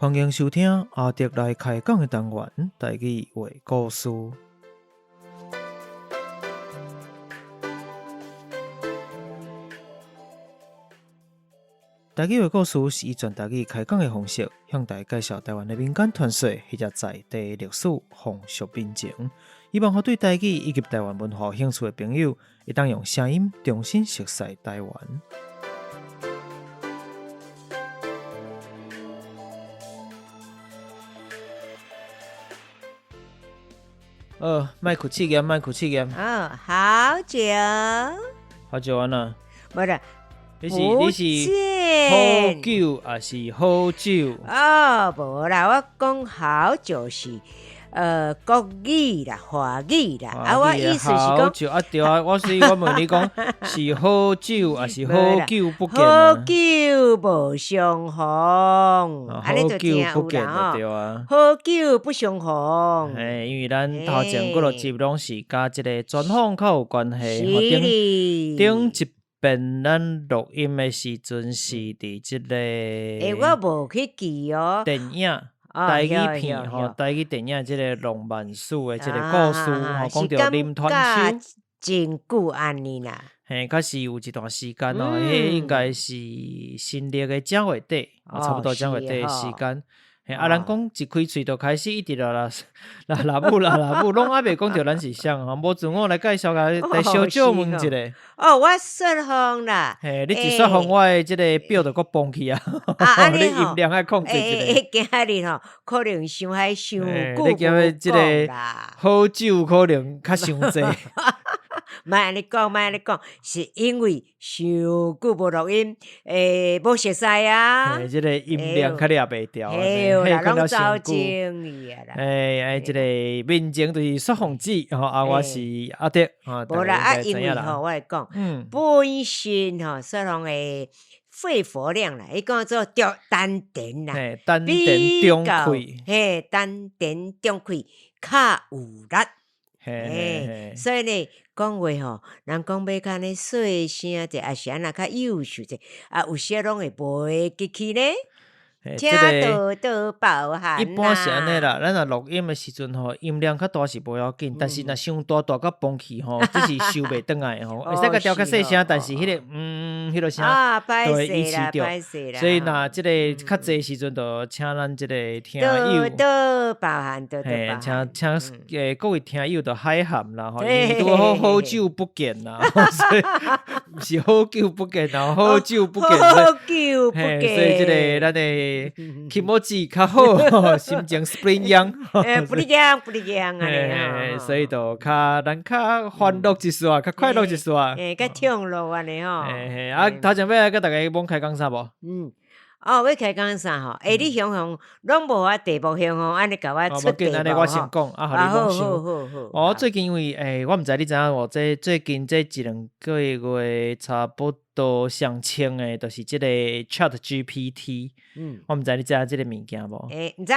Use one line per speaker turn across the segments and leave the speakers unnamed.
欢迎收听阿德来开讲的单元，台语话故事。台语话故事是以全台语开讲的方式，向大家介绍台湾的民间传说或者在地历史、风俗民情，希望和对台语以及台湾文化有兴趣的朋友，会当用声音重新熟悉台湾。麦克气炎，麦克气炎。
好久，
好久啊呢？
不是，
你是好久还是好酒？
无啦，我讲好久是国语啦、华语啦，我意思是讲
久啊对啊，所以我问你讲是好酒还是好久不见
好久不相逢，
好久不见就对啊，
好久不相逢。
因为咱头前几落集拢是甲即个专访较有关系，顶一遍咱录音的时阵是伫即个，
我无去记哦，
电影。台语片吼，台语电影即个浪漫史的即个故事吼，讲到林团秋，
真久安尼啦。
嘿，确实有一段时间哦，迄应该是新历的正月底，差不多正月底的时间。咱讲一开喙就开始一直啦母，拢还袂讲着咱是谁吼，无自我来介绍来小少问一下。
我说谎啦。
嘿，你一说谎，我的即个表就搁崩去啊！你音量爱控制一下。
今日吼，可能伤久
你今日即个好酒可能较伤济。
莫安尼讲，是因为伤久无录音，无熟悉啊。
即个音量较抓袂调，
拢走精去啦。
即个面前就是说谎子，我是阿德，
无啦，因为吼，我来讲，本身吼，说谎的肺活量啦，伊讲做叫丹田啦，
丹田中开，
丹田中开较有力，所以呢，讲话吼，人讲要较呢细声者，也是安那较优秀者，有些拢会袂记起呢。听多包涵。
一般是安尼啦，咱若录音的时阵吼，音量较大是无要紧，但是若伤大到崩去吼，这是收袂转来吼。会使甲调较细声，但是迄个迄个声都会遗失掉。所以若即个较济时阵，就请咱即个听友
多包涵，
请各位听友就海涵啦，吼，因为拄好久不见啦，所以毋是好久不见啦，好久不见，
好久不见，
所以即个咱的。气持ち较好，心情 spring young，
不一样啊！
所以就咱较欢乐一丝，较快乐一丝，
较畅乐安尼吼。
头前要来甲大家讲开讲啥无？
要开讲啥吼？你想拢无我题目想安尼甲我出题目
安尼我先讲，互你讲先。
好。
最近因为我毋知你知影无？最近这一两个月差不多上清的，就是即个 ChatGPT。我毋知你知影即个物件无？
毋知。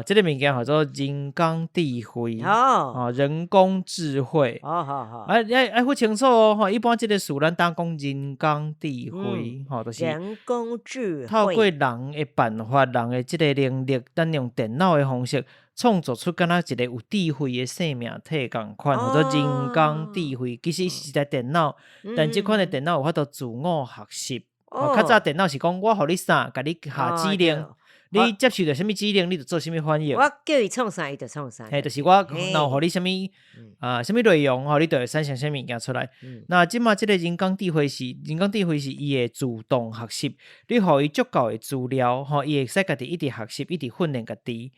即个物件叫做人工智慧，人工智慧。
好。
要分清楚哦。一般即个事咱当讲人工智慧，就是
人工智慧
透过人的办法、人的即个能力，咱用电脑的方式创造出敢若一个有智慧的生命体共款，叫做人工智慧。其实是一台电脑，但即款的电脑有法度自我学习。较早电脑是讲我互你啥，甲你下指令。你接受到什么指令，你就做什么反应。
我叫伊创啥，伊就创啥。
就是我若互你什么什么内容，你就会产生什么物件出来。那即马即个人工智慧是伊会自动学习，你互伊足够的资料，伊会使家己一直学习，一直训练家己。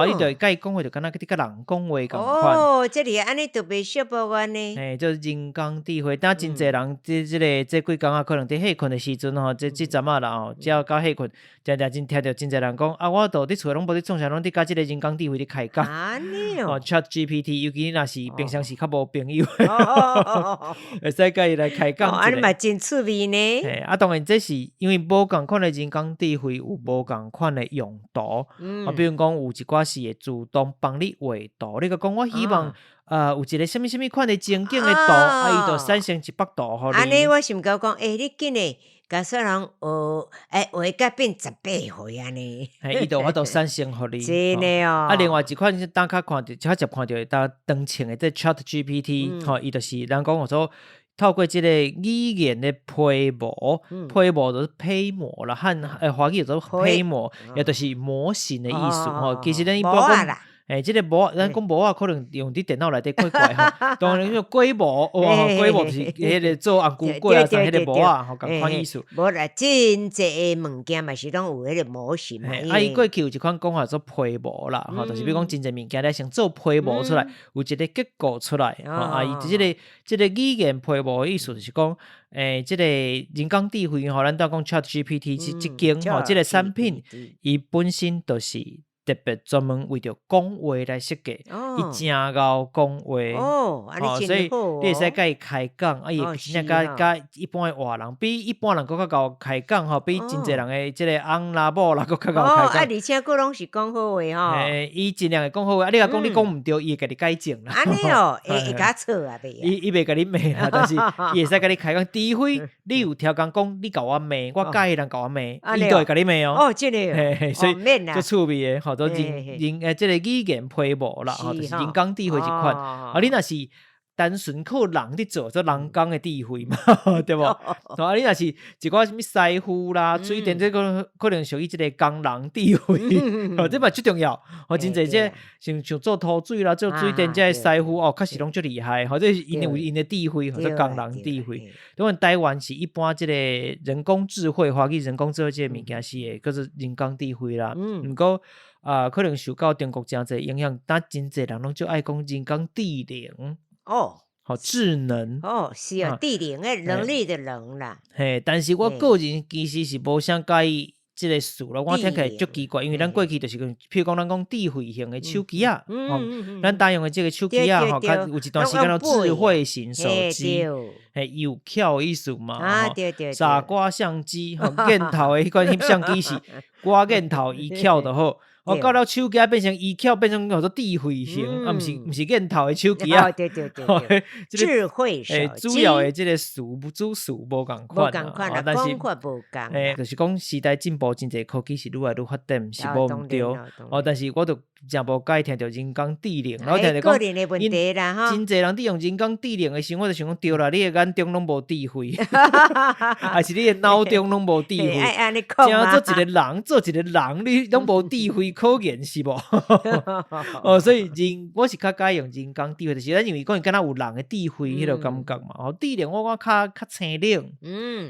你就甲伊讲话，就敢若甲人讲话共款。
这里安尼特别适合我呢。
就是人工智慧。但真侪人这几工可能伫睡困的时阵这阵仔啦只要到睡困，真听到真侪人。讲我都伫厝拢无伫创啥，拢伫甲即个人工智慧伫开讲。ChatGPT， 尤其若是平常时较无朋友，会使甲伊来开讲。
安尼嘛真趣味呢。
当然这是因为无共款的人工智慧有无共款的用途。比如讲有一寡是会自动帮你画图，你个讲我希望有一个什么什么款的情景的图，伊就产生一幅图互
安尼
你。
我想讲，你紧诶，甲说人画甲变18岁安尼。
伊就有法度产生互你。
真诶哦。
另外一款是当较看着，较接看着当前的这 ChatGPT，伊就是人讲说。透过即个语言的批模，批模就是批模啦，华语就做批模，也就是模型的意思。其实咱一般讲，即个模，咱讲模啊，可能用伫电脑内底怪怪吼。当然，说规模，哇，规模就是迄个做红龟粿啊，像迄个模啊，共款意思。
无啦，真济物件嘛是拢有迄个模型嘛。
伊过去有一款讲法做批模啦，就是比如讲真济物件咧，先做批模出来，有一个结构出来。伊即个语言批模的意思就是讲，即个人工智慧咱当讲 ChatGPT 即间即个产品，伊本身就是特别专门为着讲话来设计，伊真够讲话。所以你会使甲伊开讲，伊真正甲一般的活人，比一般人搁较够开讲比真济人的即个翁啦某啦搁较够开讲。
而且佫拢是讲好话
伊尽量会讲好话，你若讲你讲毋对，伊会甲你改正啦。
安尼哦，会甲错啊袂？
伊袂甲你骂啦，但是伊会使甲你开讲，除非你有条工讲你甲我骂，我介意人甲我骂，伊都会甲你骂哦。
真诶，
所以足趣味诶，好多即个语言批模啦，就是人工智慧一款。你若是单纯靠人伫做，做人工的智慧嘛，对无？你若是一寡什么师傅啦、水电，这个可能属于即个工人智慧，这嘛最重要。真侪这像做土水啦、做水电这师傅确实拢足厉害，这是因有因的智慧，或者工人智慧。当然，台湾是一般即个人工智慧，华语人工智慧这个物件是会叫做人工智慧啦。毋过可能受到中国真侪影响，但真侪人拢就爱讲人工智能。智能
是智能的能力的能啦。
但是我个人其实是无啥介意即个事咯，我听起来足奇怪，因为咱过去就是譬如讲咱讲智慧型的手机啊，咱搭用的即个手机啊，有一段时间叫智慧型手机，有巧意思嘛，傻瓜相机，镜头的迄款相机是瓜镜头伊巧就好。到了手机变成伊巧，变成叫做智慧型，毋是镜头的手机啊。
对，智慧手机。
主要的即个主事无共款，
但是讲法无共。
就是讲时代进步，真济科技是愈来愈发展，是无毋对。但是我就真无介意听到人工智能，然后听着讲，真济人伫用人工智能的时候，我就想讲对啦，你的眼中拢无智慧，还是你的脑中拢无智慧？正做一个人，你拢无智慧。可言是无？所以我是较介用人工智慧，就是咱因为讲敢若有人的智慧迄个感觉嘛。智能我较青冷，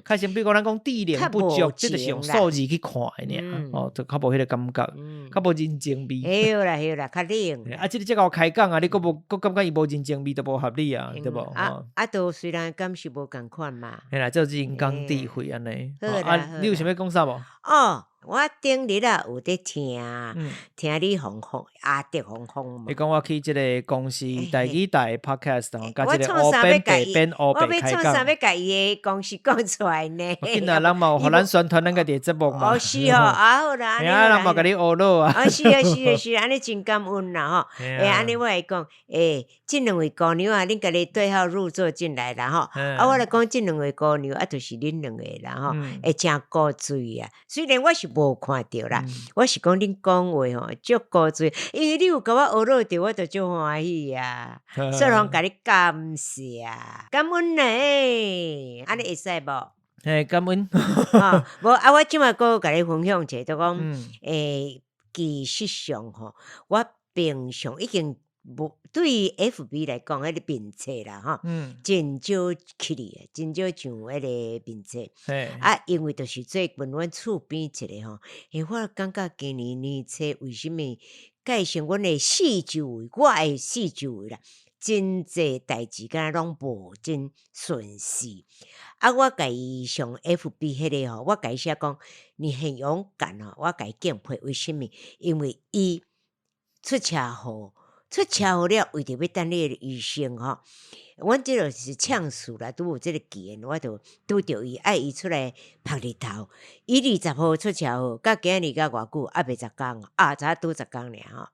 较像比如讲咱讲智能不足，即就是用数字去看的尔，就较无迄个感觉，较无人情味。
对啦，较冷。
即个开讲你佫感觉伊无人情味，都无合理啊，对无？
都虽然感是无共款嘛。
这人工智慧安尼。你有想要讲啥无？
我顶日有在听你访阿德访嘛。
你讲我去即个公司第几代 podcast， 甲即个乌边白边乌白开讲。
我要创啥要甲伊的公司讲出来呢？
今仔人嘛有互咱宣传咱家己的节目嘛。
是好啦。
人嘛甲你学咯啊。
是，安尼真感恩啦安尼我来讲，这两位姑娘啊，恁家己对号入座进来啦我来讲这两位姑娘就是恁两个啦会真古锥啊。虽然我是无看到啦，我是讲恁讲话足古锥，因为你有甲我学落着，我就足欢喜啊。所以甲你感谢，感恩呢，安尼会使无？
感恩。
无我即马个甲你分享者，就讲技术上我平常已经无对 FB 来讲，迄个评测啦真少去哩，真少上迄个评测。因为就是做问阮厝边一个我感觉今年测为什么介绍阮的四周围，我的四周围啦，真济代志敢若拢无真顺遂。我甲伊上 FB 迄个我甲伊写讲，你很勇敢我甲伊敬佩，为什么？因为伊出车祸。出车祸了，为着要等你的医生吼。阮即个是呛死啦，拄有即个机缘，我就拄着伊，爱伊出来晒日头。伊20号出车祸，到今日到偌久，还袂10工啊，才拄10工尔吼。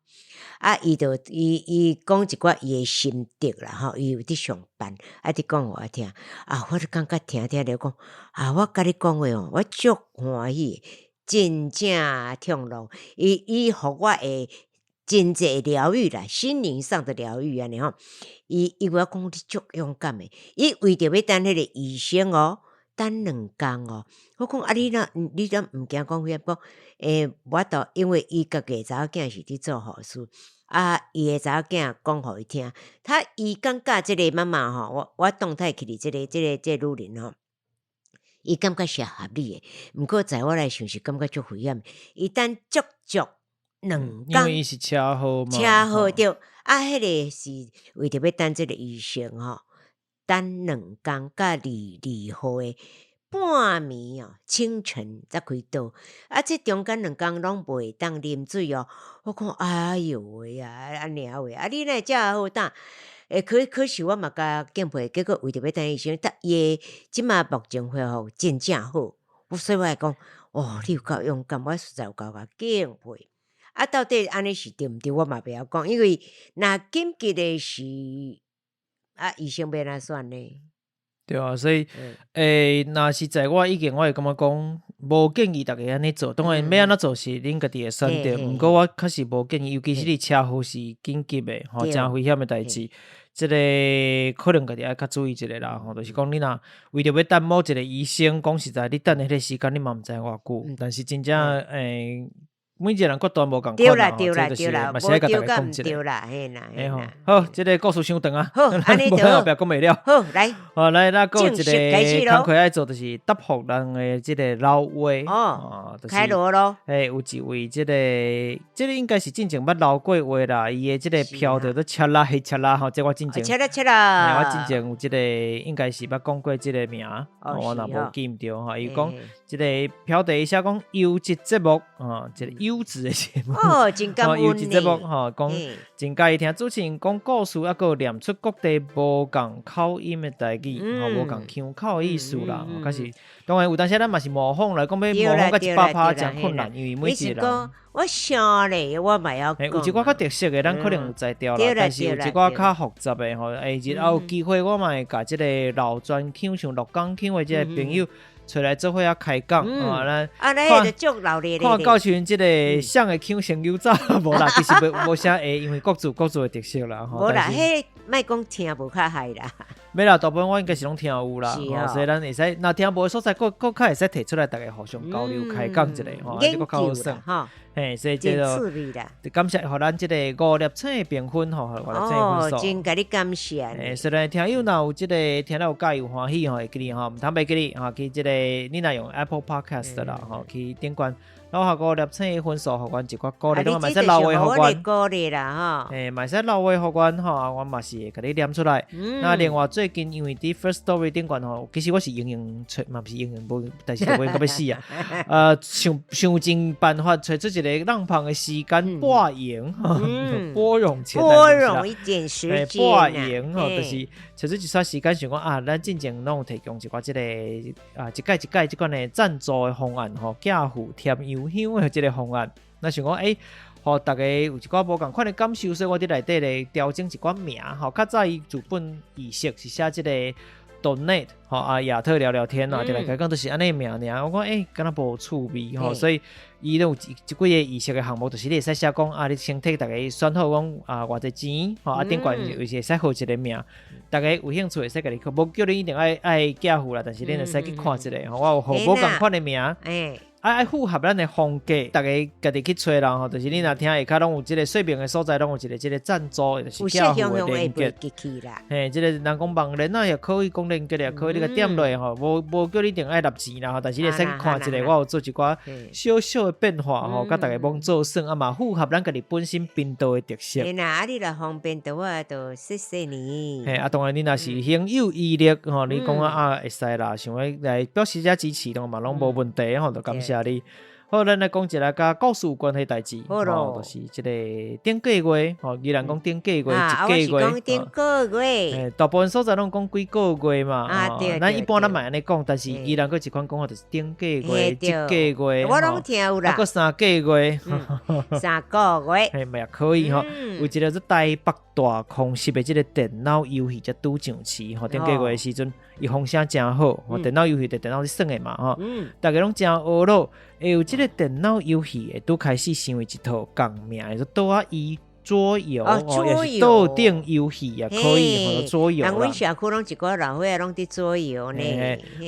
啊，伊讲一寡伊的心得啦吼，伊有伫上班，啊，伫讲互我听。啊，我就感觉听了讲，啊，我甲你讲话哦，我足欢喜，真正痛乐。伊互我会真济疗愈啦，心灵上的疗愈安尼吼。伊我讲你足勇敢的，伊为着要等迄个医生哦，等2工哦。我讲啊，你怎毋惊讲讲？我倒因为伊家己查某囝是伫做护士，啊，伊的查某囝讲互伊听，伊感觉即个妈妈吼，我动态去哩即个女人吼，伊感觉是合理的，毋过在我来想是感觉足危险的，伊等足2工，
因为伊是车祸嘛，
车祸对，啊，迄个是为着要等即个医生吼，等2工到2号的半暝哦，清晨才开刀，啊，这中间2工拢袂当啉水哦。我讲哎哟喂啊，安尼喂，啊，你哪遮好当？可是我嘛甲敬佩，结果为着要等医生，伊即马目前恢复真正好。所以我来讲，哦，你有够勇敢，我实在有够敬佩。啊，到底安尼是对毋对？我嘛袂晓讲，因为若紧急的是啊，医生要安怎选呢？
对啊，所以若是在我意见，我会感觉讲无建议大家安尼做。当然要安怎做是恁家己的选择，毋过我确实无建议，尤其是你车祸是紧急的吼，真危险的代志。即个可能家己爱较注意一下啦，吼，就是讲你若为着要等某一个医生，讲实在，你等的迄个时间你嘛毋知偌久，但是真正每一个人角度无共款啦，
对啦，
嘛是爱甲大家讲一
对
下。
啦，嘿啦，
好，即个故事伤长啊，
好，安尼就好，
不要讲袂了。
好，来，
来，咱有一
正式开始咯
个工课爱做，就是答复人的即个老话
开锣咯。
有一位即个应该是进前捌留过话啦，伊的即个飘着都切啦黑切啦吼，这我进前
切啦，
我进前有即个应该是捌讲过即个名，我若无记毋着吼，伊讲即个飘着伊写讲优质节目即个优质的节目
真感恩
优质节目讲真介意听主持人讲故事，还有念出各地无共口音的台语，无共腔口的意思啦。可是当然有当时咱嘛是模仿来讲，要模仿到100%真困难，因为每一个人。
我想咧，我嘛要讲。
有一寡较特色的，咱可能有知调啦，但是有一寡较复杂的吼，日后有机会我嘛会甲即个老专腔像鹿港腔的即个朋友。出来做伙啊开讲咱看到像即个像的腔成有早无啦，其实无啥会，因为各自的特色啦。
无啦，迄莫讲听无较害啦。
没啦，大部分我应该是拢听有啦，所以咱会使，若听无的所在，各较会使提出来，大家互相交流开讲一下吼，这个较好耍吼。所以这个感谢互咱即个5粒星的评分吼，5粒星的分数。
真甲你感谢。
虽然听友若有即个听了有介有欢喜吼，会记哩吼，毋通袂记哩吼，去即个你若用 Apple Podcast 啦吼，去点关。留下5粒星的分数，互阮一寡鼓励，拢嘛使留话互阮。
鼓励啦吼，
嘛使留话互阮吼，阮嘛是会甲你念出来。那另外最近因为伫 First Story 顶悬吼，其实我是营营找，嘛不是营营无，但是就袂到要死啊。想尽办法找出一个让旁的时间播赢，播容
一点时间，
播赢吼，就是找出一撮时间，想讲咱进前拢有提供一寡即个一届即款的赞助的方案吼，寄付添油香的即个方案。那想讲互大家有一寡无共款的感受，所以我伫内底咧调整一寡名吼，较早伊主本意识是写即个 donate 吼亚特聊聊天就来开讲都是安尼名尔。我讲敢若无趣味吼，所以伊都有一几个意识的项目，就是你会使写讲你先替大家选好讲偌济钱吼，顶悬有会使号一个名，大家有兴趣会使甲你去，无叫你一定爱寄付啦，但是恁会使去看一下吼，我有互无共款的名。爱符合咱的风格，大家家己去找人吼，就是你若听下骹拢有即个说明的所在，拢有一个即个赞助，就是寄付的连结。即个人讲网链也可以，讲连结也可以，你个点落吼，无叫你一定爱纳钱啦，但是你会使去看一下，我有做一寡小小的变化吼，甲大家帮做算嘛，符合咱家己本身频道的特色。
你若方便的话，就谢谢你。
当然你若是很有毅力吼，你讲会使啦，想要来表示一下支持，嘛拢无问题吼，就感谢。好，好，咱来讲一个甲故事有关系代志，就是这个顶个月，宜兰讲顶个月，一个月，
我是讲顶个月，
大部分所在拢讲几个月嘛，
对，
咱一般咱嘛安尼讲，但是宜兰个一款讲法就是顶个月，一个月，
我拢听有啦，
还佫3个月
，3个月，
嘿，嘛也可以吼，有一个是台北大空袭的这个电脑游戏才拄上市，顶个月的时阵，伊风声真好，电脑游戏就电脑是耍的嘛，吼，大家拢真学咯。会有这个电脑游戏会拄开始成为一套共名，就倒啊伊桌游也是桌顶游戏也可以，桌游啦。
阮社区拢一个老伙仔拢伫桌游呢。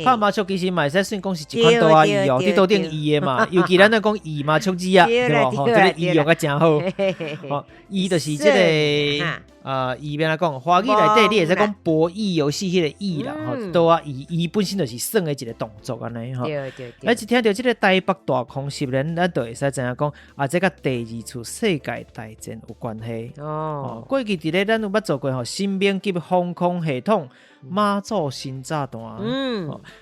拍麻将其实嘛会使算讲是一款倒啊伊哦，伫桌顶伊的嘛。尤其咱咧讲伊麻将机啊，对吧？这个伊用个真好。伊就是这个伊边来讲，华语内底你会使讲博弈游戏迄个弈啦，倒啊伊本身就是算的一个动作安尼吼。
对。
而且听到这个台北大空袭咧，咱就会使知影讲这甲第2次世界大战有关系。过去伫咧咱有捌做过新免级防空系统、马祖新炸弹，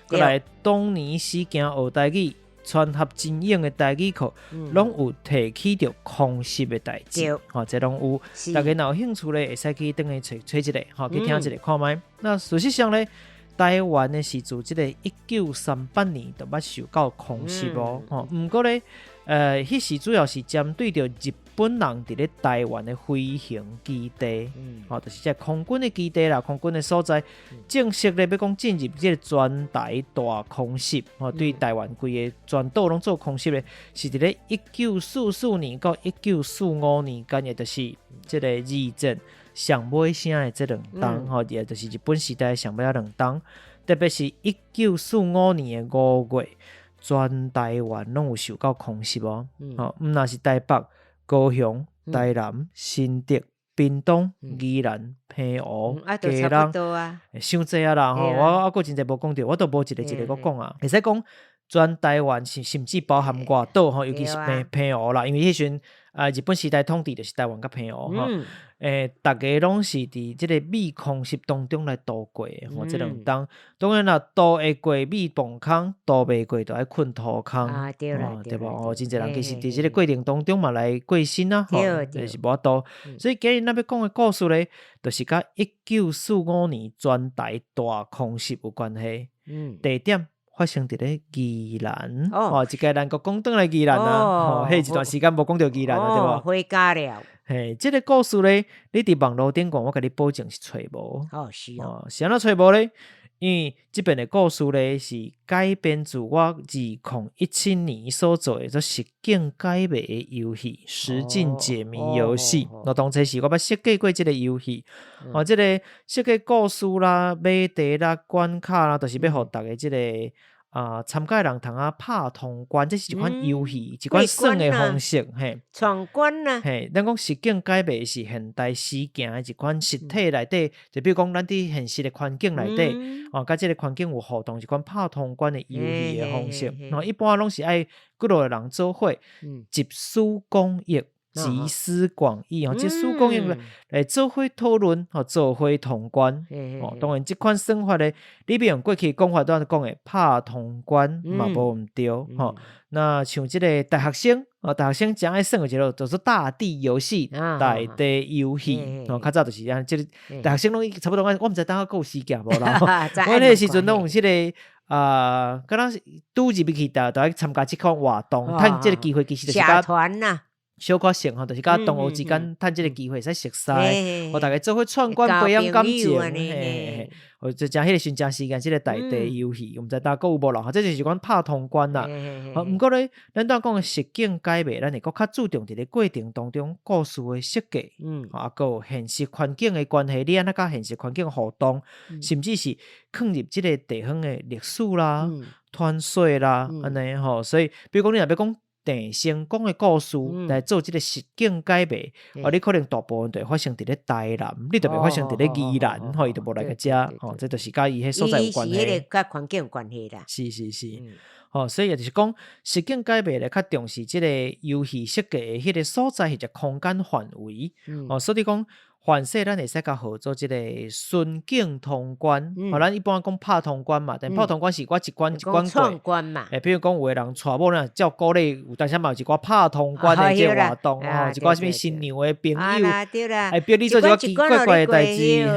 过来东尼西行学台语。全合真勇的台语课，拢有提起着空袭的代志，这拢有。大家若有兴趣咧，会使去等去找一个，去听一个看卖。那事实上咧，台湾的是自这个1938年就捌受到空袭不过咧，迄时主要是针对着日本人伫咧台湾的飞行基地，就是这空军的基地啦，空军的所在，正式咧要讲进入这个全台大空袭，对台湾规个全岛拢做空袭咧，是伫咧1944年到1945年间，也就是这个二战上尾声的这2冬，也就是日本时代上尾2冬，特别是1945年的5月。全台湾拢有受到空袭那是台北、高雄、台南、新竹、屏东、宜兰、澎湖、基隆，伤济啦我还真济无讲到，我都无一个一个讲啊。会使讲全台湾甚至包含外岛尤其是澎湖啦，因为迄阵日本时代统治就是台湾甲澎湖大家拢是伫即个美空袭当中来度过的这2冬。当然啦，度会过美防空，度袂过就要困土空
对
吧？真侪人其实伫即个过程当中嘛来过身啊，就是无法度。所以今日咱要讲的故事咧，就是甲1945年全台大空袭有关系。地点发生伫咧宜兰，一个咱国讲转来宜兰啊，迄一段时间无讲到宜兰啊，对吧？
回家了。
这个故事咧，你伫网络顶讲，我甲你保证是找无。是安怎找无咧？因为这边的故事咧是改编自我2017年所做的实景解谜的游戏，实境解谜游戏。当初是我捌设计过这个游戏，这个设计故事啦、买地啦、关卡啦，都是要互大家这个。参加人通拍通关，这是一款游戏，一款算的方式，
闯关啦，
咱讲实景解谜是现代实境的一款实体内底，就比如讲咱伫现实的环境内底，甲这个环境有互动，一款拍通关的游戏的方式。一般拢是爱几落个人做伙，集思广益。集思广益集思广益来做伙讨论做伙通关当然这款算法咧你别用过去讲法都讲的拍通关嘛无毋对那像这个大学生大学生真爱算的一个就是大地游戏大地游戏较早就是这个大学生拢差不多我毋知当还有时间无啦我迄个时阵拢有这个敢若拄入去都爱参加这款活动趁这个机会其实就是
社团啦
小可成就是甲同学之间趁这个机会使熟悉大家做伙串关培养感情就真迄个寻真时间这个大地游戏毋知大家有无啦这就是一款拍通关啦毋过咧咱当讲的实景解谜咱会搁较注重伫咧过程当中故事的设计还有现实环境的关系你安怎甲现实环境互动甚至是放入这个地方的历史啦传说啦安尼所以比如讲你若要讲郑成功的故事来做这个实景解谜你可能大部分都会发生伫咧台南你特别发生伫咧宜兰伊就无来个遮这就是甲伊迄所在有关系
是甲环境有关系啦
是所以也就是讲实景解谜咧较重视这个游戏设计的迄个所在或者空间范围所以讲反说咱会使甲合作即个顺境通关，咱一般讲拍通关嘛，但拍通关是我一关一关过，
闯关嘛。
比如讲有个人带某人照鼓励，有当时嘛有一寡拍通关的即个活动一寡什么新娘的朋友，逼你做一寡奇怪怪的代志，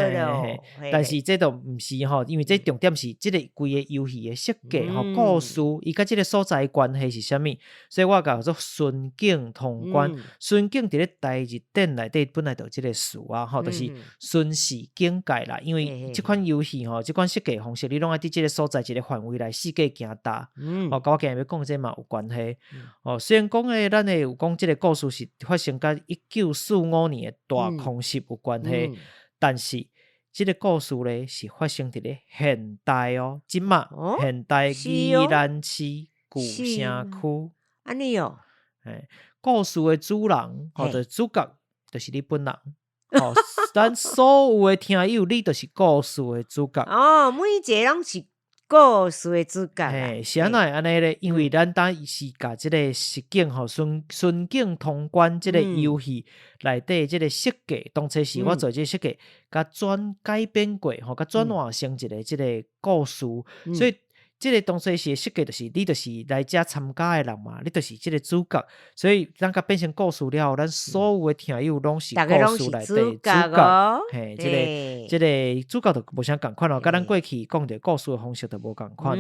但是这都毋是吼，因为这重点是即个规个游戏的设计故事，伊甲即个所在的关系是啥物，所以我叫做顺境通关。顺境伫咧台字典内底本来就即个词啊，就是顺时境界啦。因为即款游戏即款设计方式，你拢爱伫即个所在一个范围内世界行大，甲我今日要讲这嘛有关系。虽然讲诶，咱诶有讲即个故事是发生甲1945年的大空袭有关系，但是即个故事咧是发生伫咧现代即嘛现代宜兰市古城区。
安尼哦。
故事的主人就是主角，就是你本人。咱所有的听友，你就是故事的主角。
每一个拢是故事的主角。
是安怎呢？因为咱当是甲即个实境顺境通关即个游戏内底即个设计，当初是我做即个设计，甲转改编过，甲转换成一个即个故事，所以。即个当初是设计，就是你就是来遮参加的人嘛，你就是即个主角，所以咱甲变成故事了，咱所有的听友拢是故事内底主角。即个主角就无啥共款甲咱过去讲的故事的方式就无共款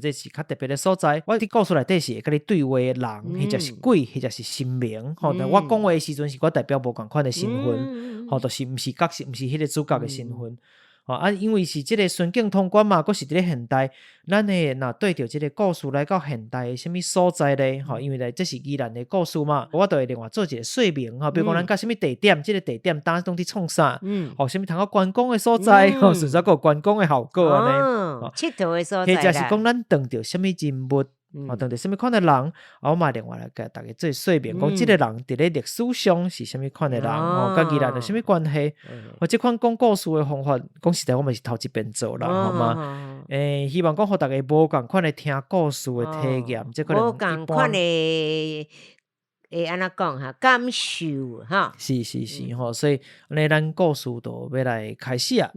这是较特别的所在。我伫故事内底是会甲你对话的人，或者是鬼，或者是神明。但我讲话的时阵是我代表无共款的身份，就是毋是角色，毋是迄个主角的身份。因为是即个顺境通关嘛，佫是伫咧现代，咱诶若对着即个故事来到现代诶什物所在咧？因为这是宜兰诶故事嘛，我就会另外做一个说明比如讲咱甲什物地点，即个地点当伫创啥？什物通观光诶所在？甚至佫有观光诶效果安尼。
佚佗诶所在啦。
或者是讲咱碰着什物人物？碰到什么款的人，我嘛另外来甲大家做说明，讲即个人伫咧历史上是什么款的人，甲宜兰有什么关系？即款讲故事的方法，讲实在我们是头一遍做啦，好吗？希望讲互大家无共款的听故事的体验，即可能
无共款的安怎讲哈，感受哈。
是所以咱故事就要来开始啊。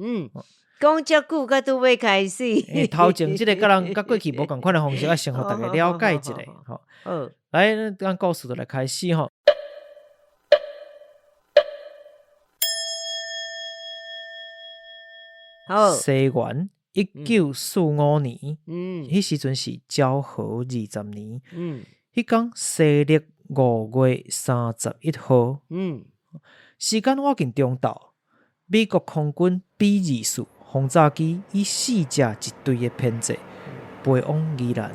讲遮久，甲拄要开始。
头前即个甲人甲过去无共款的方式，先互大家了解一下。来，咱故事就来开始吼。西元1945年，迄时阵是昭和20年。迄天西历5月31号。时间我近中昼，美国空军 B-24轰炸机以4架一队的编制飞往宜兰，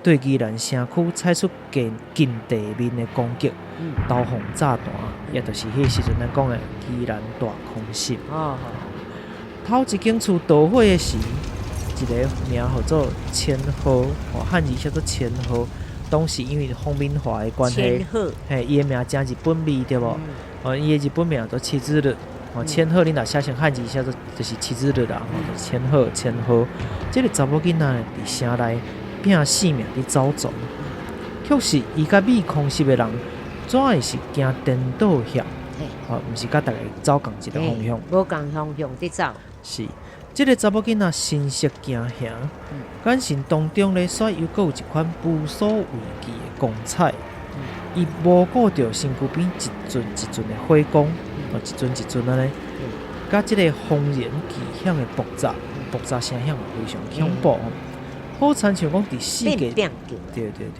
对宜兰城区采取近地面的攻击，投放炸弹，也就是迄时阵咱讲的宜兰大空袭。头一间厝捣毁的是一个名叫做千和，汉字叫做千和。当时因为方面化的关系，伊的名真日本味对无？伊的日本名叫七之日。千鹤，你若写成汉字写做就是七之日啦，就是千鹤。这个查某囡仔伫城内拼性命伫走走，确实伊甲美空袭的人，怎会是行颠倒向？毋是甲大家走共一个方向，
无共方向伫走。
是，这个查某囡仔身色惊吓，眼神当中咧，煞又有一款无所畏惧的光彩。伊无顾着身躯边一阵一阵的火光，一阵一阵安尼，甲即个轰然巨响的爆炸声响非常恐怖。好亲像讲伫世界，对，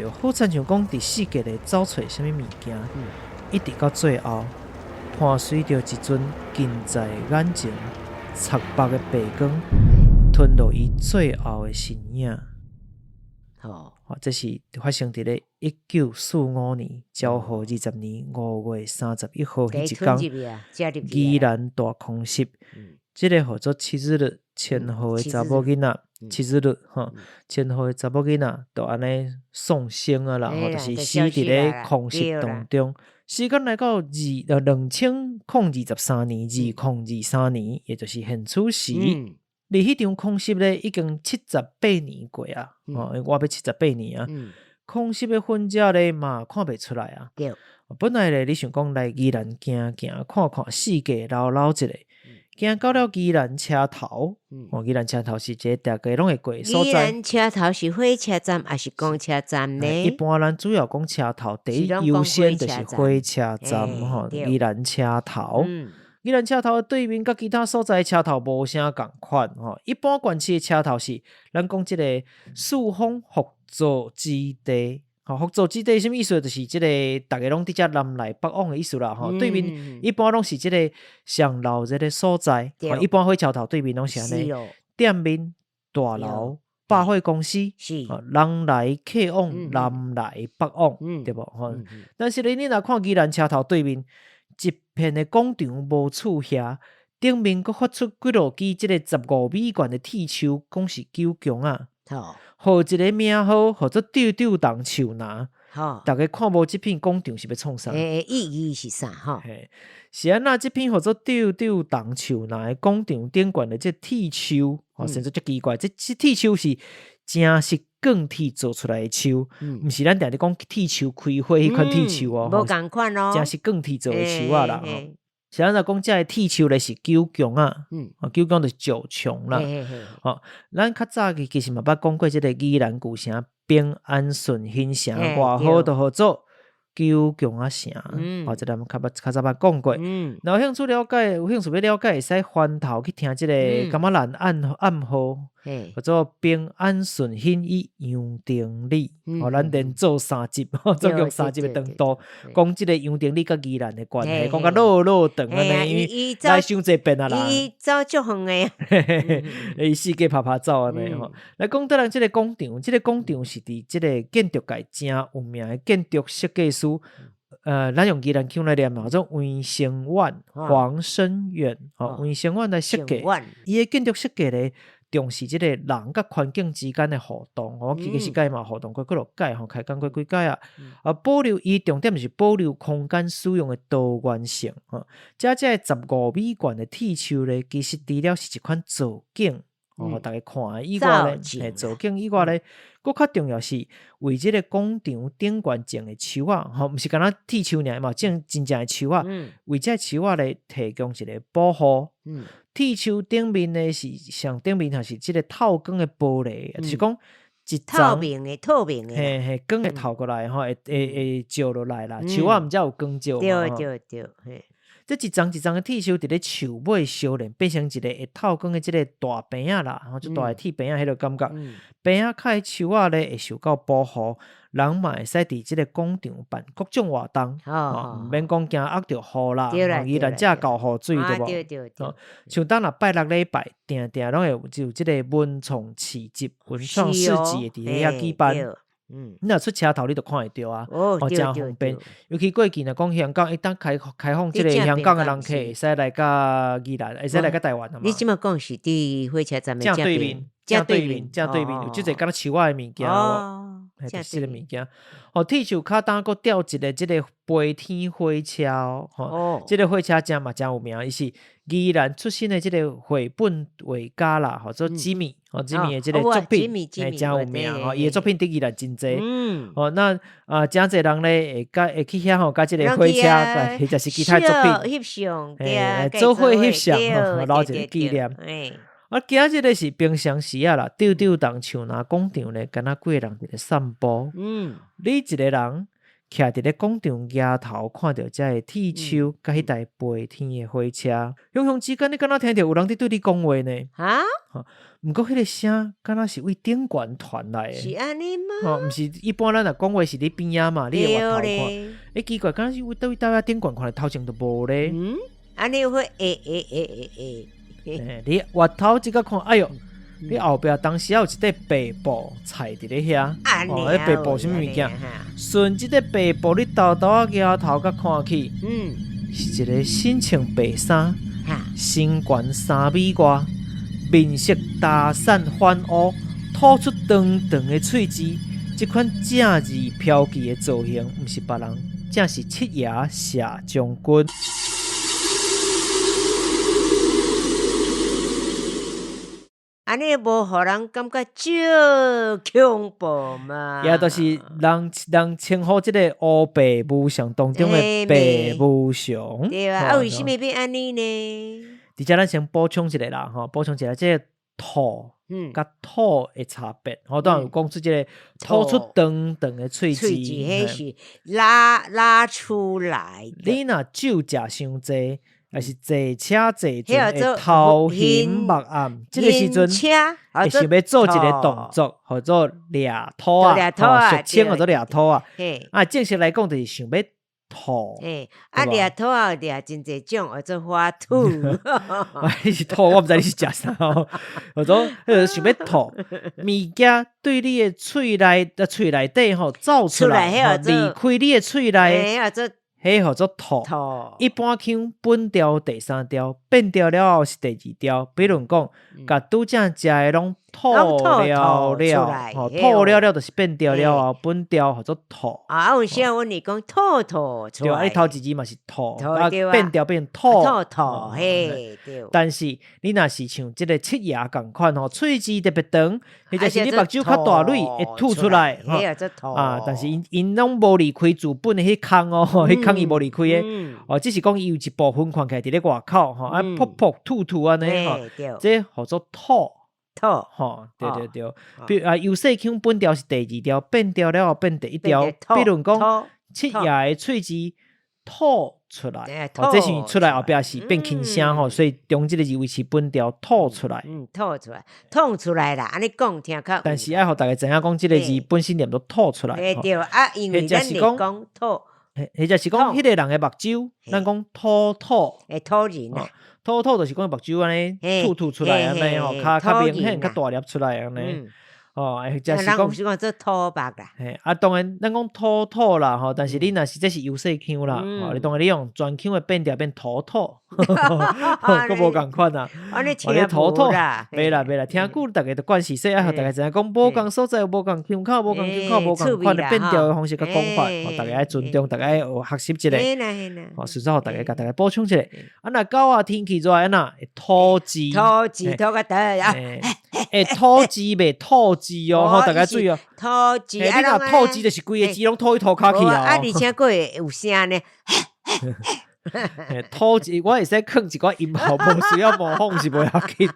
好亲像讲伫世界咧找找什么物件，一直到最后，伴随着一阵近在眼前惨白的白光，吞落伊最后的身影。这是发生伫咧1945年昭和20年5月31号迄一天，宜兰大空袭。这个叫做七日日，千和的查某囡仔，七日日千和的查某囡仔就安尼丧生啊啦，就是死伫咧空袭当中。时间来到2023年，2023年，也就是现此时。离迄场空袭咧已经78年过啊！我要78年啊！空袭的痕迹咧嘛看袂出来啊。
对，
本来咧，你想讲来宜兰行行看看世界绕绕一个，行到了宜兰车头，宜兰车头是一个大家拢会过的所
宜
在。
兰车头是火车站还是公车站呢？
一般咱主要讲车头，第一优先就是火车站吼，宜兰车头。宜兰车头的对面，甲其他所在的车头无啥共款吼。一般县市的车头是咱讲即个四方合作之地。合作之地什么意思？就是即个大家拢伫遮南来北往的意思啦。吼，对面一般拢是即个上楼这个所在。一般火车头对面拢是安尼，店面、大楼、百货公司，人来客往，南来北往，对无？吼，但是咧，你若看宜兰车头对面一片的广场无厝遐，顶面佫发出几落支即个15米悬的铁树，讲是九强啊。号一个名号，号做丢丢当树拿。大家看无即片广场是要创啥？
意义是啥？哈，
是安那即片号做丢丢当树拿的广场顶悬的即铁树，甚至足奇怪，即铁树是真是钢铁做出来的树，毋是咱定咧讲铁树开花迄款铁树哦，
无共款哦，
真是钢铁做的树啊啦。是咱讲这铁树咧是九强啊，九强就是九强啦。咱较早其实嘛捌讲过即个宜兰古城平安顺兴城外好都好做九强啊城，这咱较早捌讲过。有兴趣了解，有兴趣要了解，会使翻头去听即个感觉咱暗号。叫做平安顺兴与杨定理，咱连做3集，总共3集的长度，讲即个杨定理甲宜兰的关系，讲甲老长安尼，因为来伤济遍啊啦。
伊走足远
诶，伊世界拍走安尼吼。来讲到咱即个广场，即个广场是伫即个建筑界真有名的建筑设计师，咱用宜兰腔来念嘛，叫做魏生远、黄生远，魏生远来设计，伊的建筑设计咧。重视即个人甲环境之间的互动，其实是改嘛互动过几落改吼，开工过几改啊。保留伊重点是保留空间使用的多元性。这15米悬的铁树咧，其实除了是一款造景，大家看以外咧，造景以外咧，佫较重要是为即个广场顶悬种的树啊，毋是干那铁树尔嘛，种真正的树啊，为这树啊咧提供一个保护。铁树顶面呢是上顶面，还是即个透光的玻璃，就是讲一
透明的，
光会透过来吼，会照落来啦。树啊，毋才有光照嘛。
对。
这一张一张的铁树伫咧树尾烧炼，变成一个会透光的即个大饼仔啦，就大的铁饼仔迄个感觉。饼仔较树仔咧会受到保护，人嘛会使伫即个广场办各种活动，毋免讲惊压着雨啦，伊咱遮够雨水对无？像当若拜六礼拜，定拢会有即个文创市集、文创市集伫咧遐举办。你若出车头，你就看会到啊，真方便。尤其过去若讲香港，一旦开放即个香港的人客，会使来甲宜兰，会使来甲台湾啊嘛。
你即么讲是伫火车站的
正对面，有即个敢若树仔的物件
正
是个物件。铁树骹当佫吊一个即个飞天火车即个火车真有名，伊是宜兰出身的即个绘本画家啦，做吉米的即个作品，真有名伊的作品伫宜兰真济。那真济人咧会去遐甲即个火车，或者是其他作品做伙翕相，留一个纪念。今日咧是平常时啊啦，丢丢当树拿广场咧，敢若几个人伫咧散步。你一个人徛伫咧广场崖头，看到遮个铁树，甲迄台飞天的火车，雄雄之间你敢若听到有人伫对你讲话呢？毋过迄个声敢若是为顶悬传来的，
是安尼吗？
毋是一般咱若讲话是伫边仔嘛，你会外头看，奇怪，敢若是为倒位顶悬看来头前都无咧。
安尼会
你外头即个看，哎哟，你后壁当时有一块白布踩伫咧遐，迄白布什么物件？顺即个白布，你豆豆啊摇头甲看去，是一个身穿白衫，身悬3米外，面色打散翻乌，吐出长长的喙齿，这款正字飘逸的造型，毋是别人，正是七爷谢将军。
安尼无互人感觉足恐怖嘛。
也就是人称呼即个乌白无常当中的白无常。
对啊，为什么变安尼呢？
伫遮咱先补充一下啦，补充一下即个吐，甲吐的差别。当然有讲出即个吐出长长的喙齿，
迄是拉出来。
你若酒食伤济，还是坐车坐阵会头晕目暗，即个时阵会想要做一个动作，叫做掠吐啊，俗称叫做掠吐啊。正式来讲就是想要吐。
掠吐啊，掠真侪种，叫做发吐。
你是吐，我毋知你是食啥哦。叫做想要吐，物件对你的喙内底走出来，离开你的喙内。迄叫做吐，一般腔本调第3调，变调了后是第2调。比如讲，甲拄则食的拢吐了了，吐了了就是变调了后，本调叫做吐。
有时阮是讲吐出来。
对，你头一字嘛是吐，变调变吐。
嘿，对。
但是你若是像即个切牙共款喙齿特别长，或者是你目睭较大蕊会吐出来。但是因拢无离开主本的迄空迄空伊无离开的。只是讲伊有一部分看起来伫咧外口噗噗吐吐安尼这叫做吐。对。比如由细腔本调是第2调，变调了后变第1调。比如讲切牙的喙齿吐出来，这是出来后壁是变轻声所以中即个字维持本调吐出来。
吐出来啦，安尼讲听较。
但是爱互大家知影讲即个字本身念做吐出来。
对因为咱是讲吐。
或者是讲迄个人的目睭，咱讲吐
人啊。
吐就是讲目睭安尼吐出来安尼较明显较大粒出来安尼。或者是讲
做吐白啦。
当然咱讲吐啦但是你若是这是优势腔啦你当然你用全腔的变调变吐，佫无共款啊。
安尼听吐啦，
袂啦，听久大家都惯势，所以爱互大家知影讲无共所在，无共腔口，无共款的变调的方式甲讲法，大家爱尊重，大家爱学习一下。顺便互大家甲大家补充一下。若狗仔天气热会吐字，
吐个得啊。
吐字袂吐字大家注意
吐字，
你若吐字就是规个字拢吐去吐骹去
而且佫会有声呢。
吐字我会使囥一寡音效，无需要模仿是袂要紧。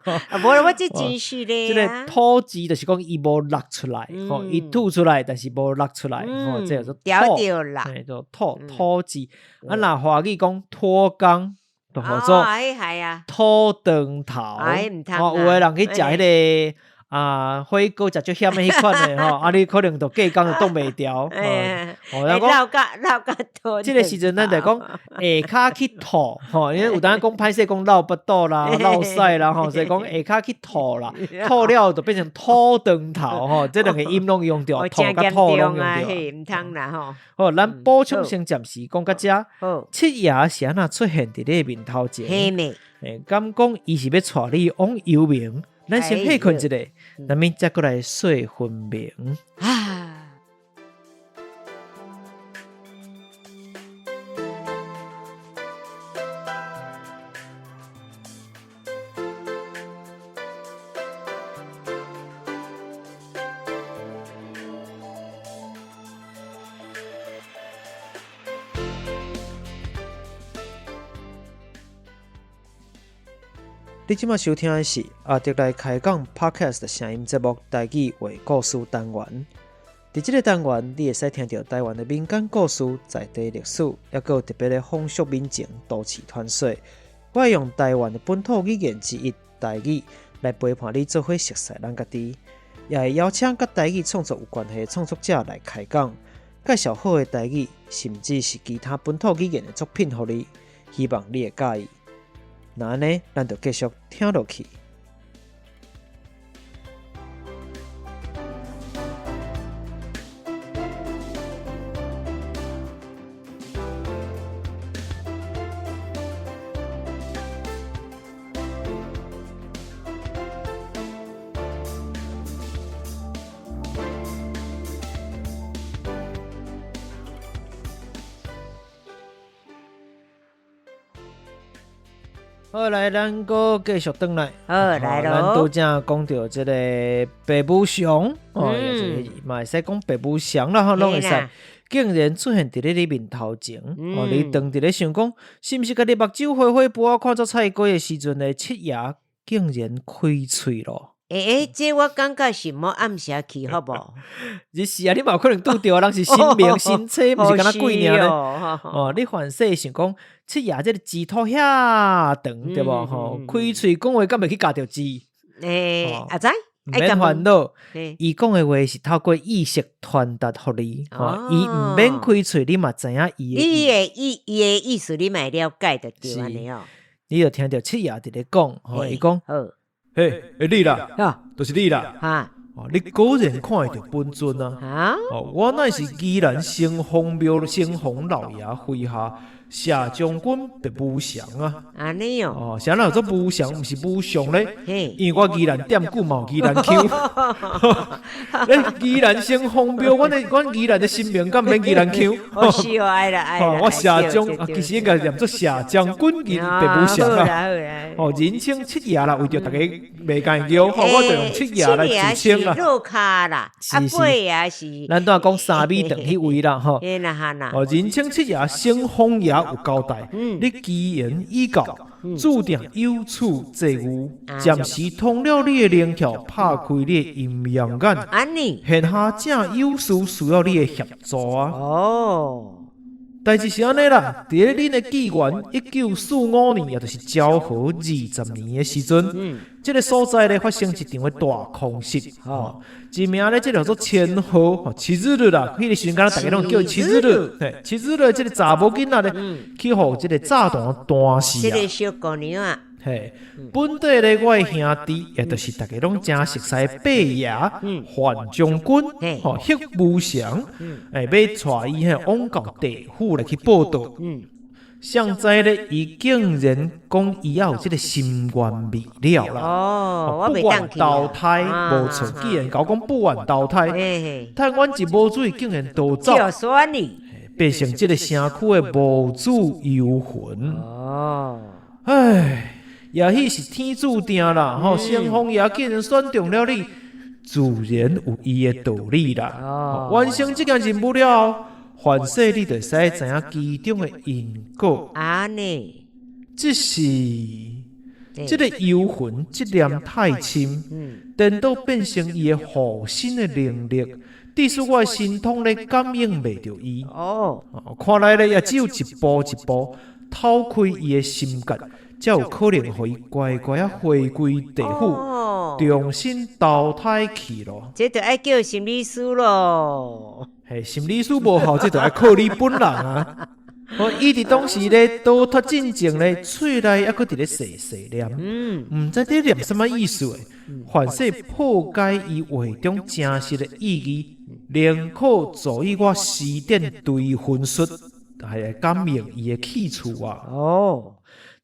无我这真是咧。
即个吐字就是讲伊无落出来，伊吐出来，但是无落出来，这叫做
调啦。
叫吐字。若华语讲脱肛，就叫做吐长头。有的人去食迄个。火锅食足咸的迄款的你可能就隔工就冻袂调。
绕甲吐。
即个时阵咱就讲下骹去吐因为有当讲歹势讲绕腹肚啦、绕屎啦所以讲下骹去吐啦，吐了就变成吐长头这两个音拢用着，吐甲吐拢用着。
毋通啦
咱补充先暂时讲到遮。切牙是安怎出现伫你面头前？敢讲伊是要带你往幽冥？咱先休困一下，咱们再过来说分明。你即马收听的是阿德来开讲 Podcast 声音节目台语话故事单元。伫即个单元，你会使听到台湾的民间故事、在地历史，也有特别的风俗民情、都市传说。我会用台湾的本土语言之一台语来陪伴你做伙熟悉咱家己，也会邀请甲台语创作有关系的创作者来开讲，介绍好的台语，甚至是其他本土语言的作品给你，希望你会介意。那安尼，咱就继续听落去。好来，咱个继续回来。
好来咯，
咱拄则讲到这个白母熊也是嘛会使讲白母熊啦，拢会使。竟然出现伫咧你面头前，你当伫咧想讲，是毋是家己目睭花花不看做菜瓜的时阵的切牙竟然开喙咯？
这我感觉是无暗时去，好无？
是啊，你嘛有可能拄着人是新名新车，毋是敢若贵尔呢？你反说想讲切牙这个指头遐长，对无？开喙讲话敢袂去夹着字？
阿知？
免烦恼，伊讲的话是透过意识传达互你，伊毋免开喙，你嘛知影伊
的意思，你嘛了解得到安尼哦。
你就听到切牙伫咧讲，伊讲。嘿，你啦，就是你啦，你果然看会到本尊啊！我乃是宜兰城隍庙城隍老爷麾下夏将军白母祥啊！
安尼哦，
啥人做母祥，毋是母祥咧？因为我宜兰店久嘛，宜兰 Q， 宜兰城隍庙，阮宜兰的新名，敢免宜兰 Q？
是哦，爱啦，
我夏将其实应该念做夏将军白母祥啊！人称七爷啦，为着大家袂干叫，我就用七爷来自称啦。
肉卡啦，八爷是，
咱都讲三米长迄位啦，人称七爷城隍爷有交代，你奇言异告，注定有处借物，暂时通了你的灵窍，拍开你的阴阳眼，现下正有事需要你的协助啊！代志是安尼啦，伫咧恁的纪元1945年，也就是昭和20年的时阵，这个所在咧发生一场的大空袭，一名咧这叫做千和七日日啦，迄个时阵敢若大家拢叫七日日，七日日这个查某囡仔咧，去互这个炸弹弹死啊！
这个小姑娘啊。
本地咧，我的兄弟，也就是大家拢真熟悉八爷、范将军、黑武祥，要带伊往到地府来去报道。现在咧，伊竟然讲伊也有这个心愿未了啦！不愿投胎，无错，既然搞讲不愿投胎，但阮一无水竟然逃走，变成这个城区的无主幽魂。唉。也许是天注定啦，城隍爷竟然选中了你，自然有伊的道理啦。完成这件任务了后，凡事你就使知影其中的因果。只是这个幽魂质量太轻，等到变成伊的护身的能力，致使我的神通咧感应袂着伊。看来咧也只有一步一步透开伊的心结。才有可能互伊乖乖啊回归地府，重新投胎去咯。
这就爱叫心理师咯。
心理师无效，这就爱靠你本人啊。伊伫当时咧逃脱进前咧，喙内还佫伫咧细细念，毋知伫念什么意思诶。凡是破解伊话中真实的意义，宁可助以我施展对魂术，还来感应伊的去处啊。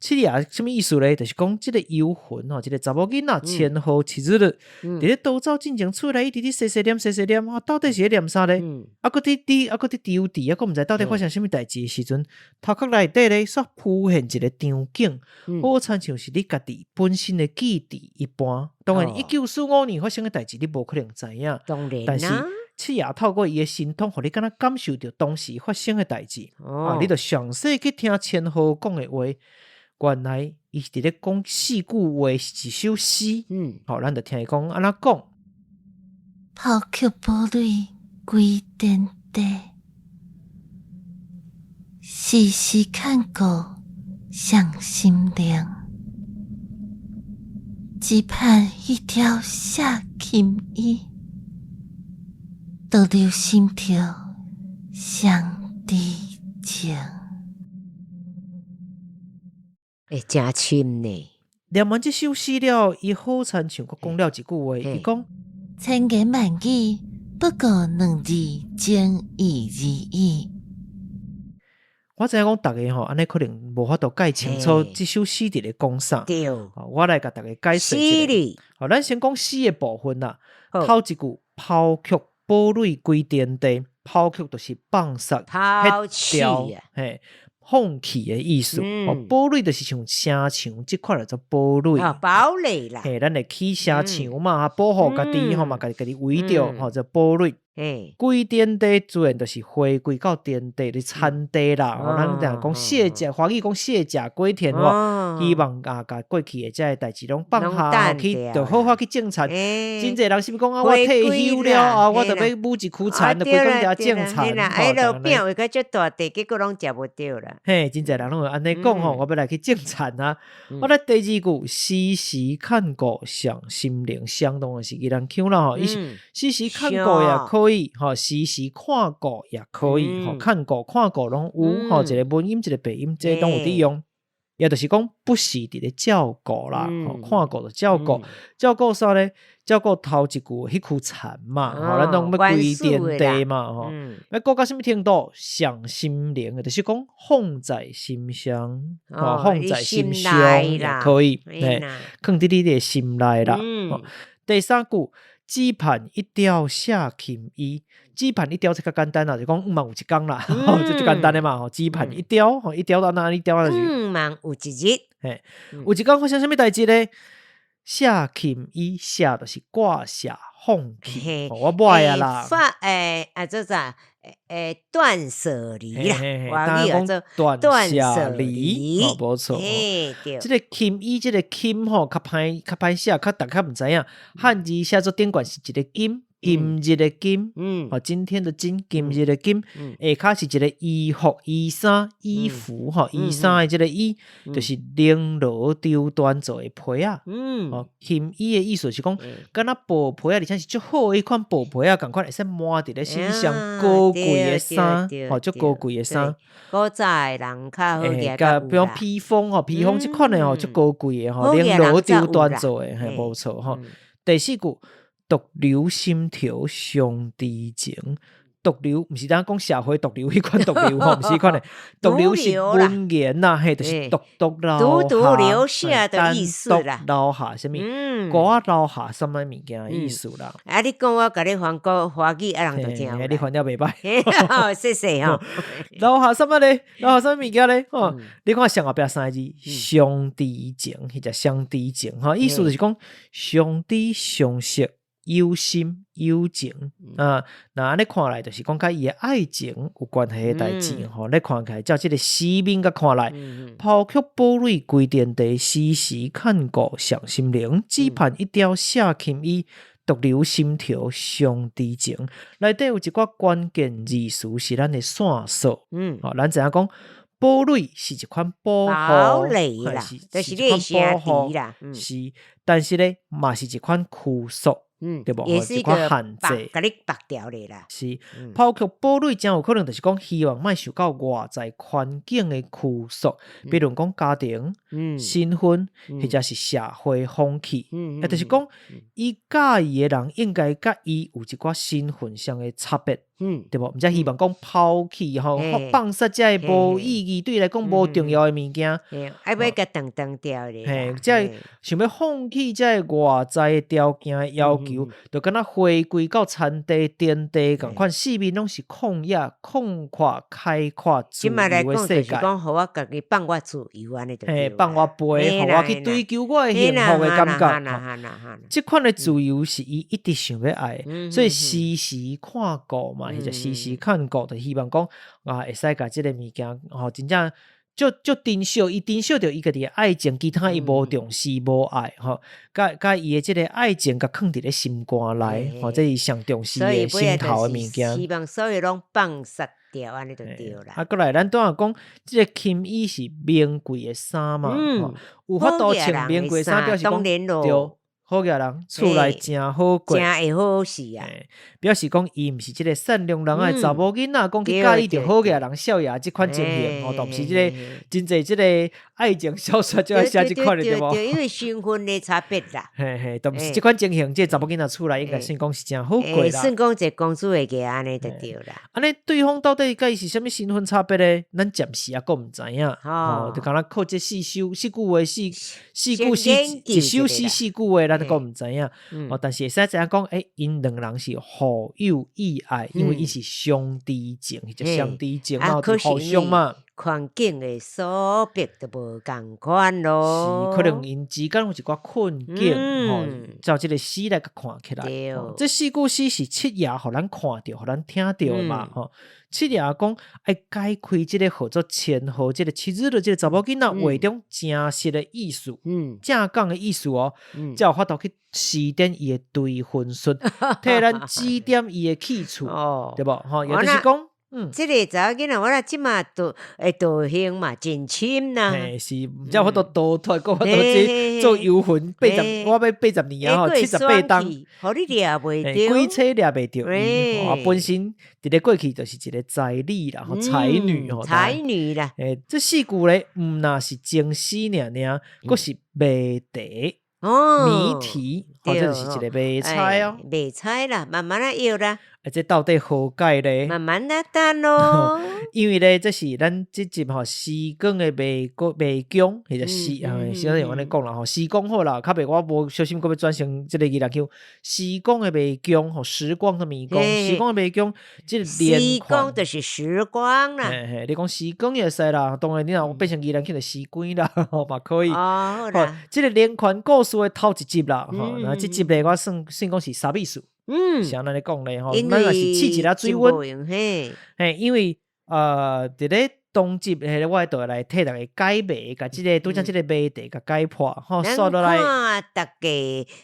七爷什么意思咧？就是讲这个幽魂这个查某囡仔千和七日日，伫咧逃走进前出来，一直咧细细念，到底是咧念啥咧？佫伫丢伫，佫毋知到底发生什么代志的时阵，头壳内底咧煞浮现一个场景，好亲像是你家己本身的记忆一般。当然，1945年发生的代志，你无可能知影。但是七爷透过伊的神通，互你敢若感受到当时发生的代志。你就详细去听千和讲的话。原来伊伫咧讲四句话是一首诗，咱就听伊讲安怎讲。
抛却宝蕊归天地，时时看顾向心灵，只盼一条下琴衣，倒流心跳向地情。
真深呢！
念完这首诗了，伊好亲像佫讲了一句话，伊讲：
千言万语，不过两字情意而已。
我知影讲大家安尼可能无法度解清楚这首诗伫咧讲啥。我来甲大家解释一下。咱先讲诗的部分啦。头一句抛却宝蕊归天地，抛却就是放撒、
抛弃啊。
放弃的意思。堡垒就是像城墙这块叫做堡垒。
堡垒啦。
咱会起城墙嘛，保护家己嘛，家己围着叫堡垒。归天地自然就是回归到天地的产地啦。咱定讲卸甲，华语讲卸甲归田喎。希望甲过去的这代志拢放下，去就好好去种田。真侪人是不讲我退休了我就要母一区田，就规工家种田。
哎，路边为个足大地，结果拢食不着啦。
嘿，真侪人拢会安尼讲我要来去种田啊。我来第二句，时时看顾上心灵，相当的是伊人腔啦吼。时时看顾也可以，时时看顾也可以，看顾拢有，一个文音一个鼻音，这都有利用。也就是讲不时伫咧照顾啦，看顾就照顾，照顾啥咧？照顾头一句迄区田嘛，咱拢要归天地嘛，要顾到什么程度？上心灵的，就是讲放在心上，放在心上也可以，放伫你的心内啦。第三句，只盼一朝下琴衣。只盼一朝才较简单啦，就讲5万有一天啦，这就简单的嘛。只盼一朝，一朝到哪里朝啊
？5万有一日，
有一天发生什么代志咧？下琴衣，下就是挂下放弃，我买啊啦。
做啥？断舍离啦，
我语做断舍离，无错。这个琴衣，这个琴较歹写，大家唔知影。汉字写作典冠是一个金。今日的今，今天的今，今日的今，下骹是一个衣服、衣衫、衣服，衣衫的这个衣，就是绫罗丢端做的皮啊。琴衣的意思是讲，敢若布皮啊，而且是足好的一款布皮啊，共款会使抹伫咧身上，高贵的衫，足高贵的衫。
古早的人较好个，
比如披风，披风这款的足高贵的，绫罗丢端做的，无错。第四句。独留心条上知情，独留毋是咱讲社会独留迄款独留毋是迄款的，独留是文言呐，就是独留下的意思啦，留下什么？我留下什么物件的意思啦？
你讲我甲你翻国华语，人就听。
你翻了袂歹，
谢谢吼。
留下什么咧？留下什么物件咧？你看上后壁三个字，上知情，或者相知情，意思就是讲相知相识。有心有情那安尼看来就是讲甲伊的爱情有关系的代志你看起来照这个诗面甲看来，抛却堡垒归天地，时时看顾上心灵，只盼一朝下琴衣，独留心条上知情。内底有一寡关键字词是咱的线索，咱知影讲堡垒是一款
堡垒啦，就是你的城池啦，
是，但是咧嘛是一款拘束。对不？
也是一个把你绑掉的啦。
是，抛却堡垒真有可能就是讲，希望莫受到外在环境的拘束，比如讲家庭、身份，或者是社会风气。就是讲，伊介意的人应该甲伊有一寡身份上的差别。对不？毋则希望讲抛弃放杀这无意义，对来讲无重要的物件，
还要甲断掉咧。
这想要放弃这外在条件的要求，就敢若回归到产地、天地共款，四面拢是旷野、旷阔、开阔、自由的世界。
讲，互我家己放我自由安尼就对。
放我飞，互我去追求我的幸福的感觉。这款的自由是伊一直想要爱，所以时时看顾嘛。或者时时看顾，就希望讲会使甲即个物件真正就珍惜，伊珍惜着伊家己的爱情，其他伊无重视无爱甲伊的即个爱情甲放伫咧心肝内，这是上重视的心头的物件。
希望所有拢放杀掉，安尼就对啦。
过来，咱当然讲，即个琴衣是名贵的衫嘛，有法度穿名贵衫，表示讲对。好个人厝内真好过，
真会好势啊！
表示讲伊毋是即个善良人的查某囡仔，讲去介意着好个人少爷即款情形，都毋是即个真侪即个爱情小说就要写即款的对无？
因为身份的差别啦，
都毋是即款情形，即查某囡仔厝内应该算讲是真好过啦。
算讲一个公主的家安尼就对啦。
安尼对方到底甲伊是啥物身份差别咧？咱暂时也佫毋知影，就敢若靠这四句话一首诗四句话咱佫毋知影。但是会使知影讲，因两人是互有意爱，因为伊是相知情，就相知情嘛，互相嘛。
环境的所逼都无共款咯。
是可能因之间有一寡困境，照即个诗来甲看起来。
对
这四句诗是七爷互咱看到、互咱听到的嘛。七爷讲爱解开即个号做千号即个七日的即个查某囡仔话中真实的意思，正讲的意思哦，才有法度去施展伊的对分术，替咱指点伊的去处，对无？也就是讲。
即个查某囡仔，我啦即马道行嘛真深啦。
是，毋才有法度倒脱，搁法度做游魂80，我要80年啊，78冬，
互你掠袂着，
几车掠袂着伊。本身伫咧过去就是一个才女啦，才女
才女啦。
这四句咧，毋若是情诗尔，佫是谜题。谜题，或者是一个谜猜哦，
谜猜啦，慢慢啊摇啦。
这到底好解咧？
慢慢啊等咯。
因为咧，这是咱即集时光的迷宫，或者时用安尼讲啦时光好啦，较袂我无小心，搁要转成即个伊人叫时光的迷宫，时光的迷宫，时光的迷宫，即个连
时光就是时光啦。
你讲时光也使啦，当然你若变成伊人叫做时光啦，嘛可以。
好啦，
即个连环故事的头一集啦，那即集咧我算讲是啥意思？是安尼讲咧咱若是试一下水温，因为伫咧当集我就来替大家解谜，甲即个拄则即个谜题甲解破
说落来，看大家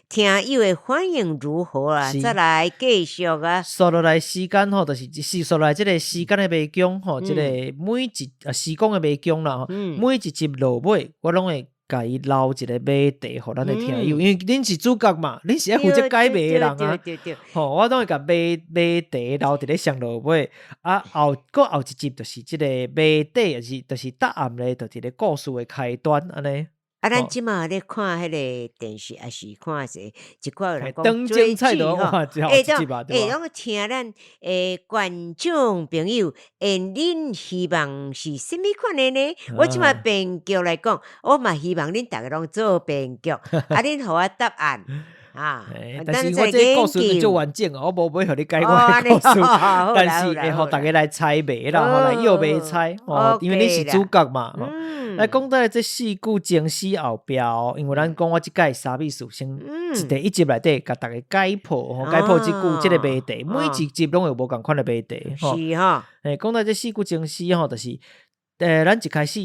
听友的反应如何啊？再来继续啊。
说落来时间就是说落来即个时间的迷宫即个每一时光的迷宫啦每一集落尾我拢会。甲伊留一个谜题，互咱的听友，因为恁是主角嘛，恁是爱负责解谜的人啊。我拢会甲谜题留伫咧上落尾，后一集就是即个谜底，就是答案咧，就伫咧故事的开端安尼。
咱即马咧看迄个电视，还是看一寡人
讲追剧吼，
拢听咱观众朋友，恁希望是甚物款的呢？我即马编剧来讲，我嘛希望恁逐个拢做编剧，恁互我答案。
但是我这故事就完整我无要互你解我的故事，但是会互大家来猜谜啦，来摇谜猜因为你是主角嘛。来讲到这四句情诗后壁，因为咱讲我即届啥意思，先一集内底甲大家解破即句即个谜题，每一集拢有无共款的谜题。
是哈，
讲到这四句情诗就是咱一开始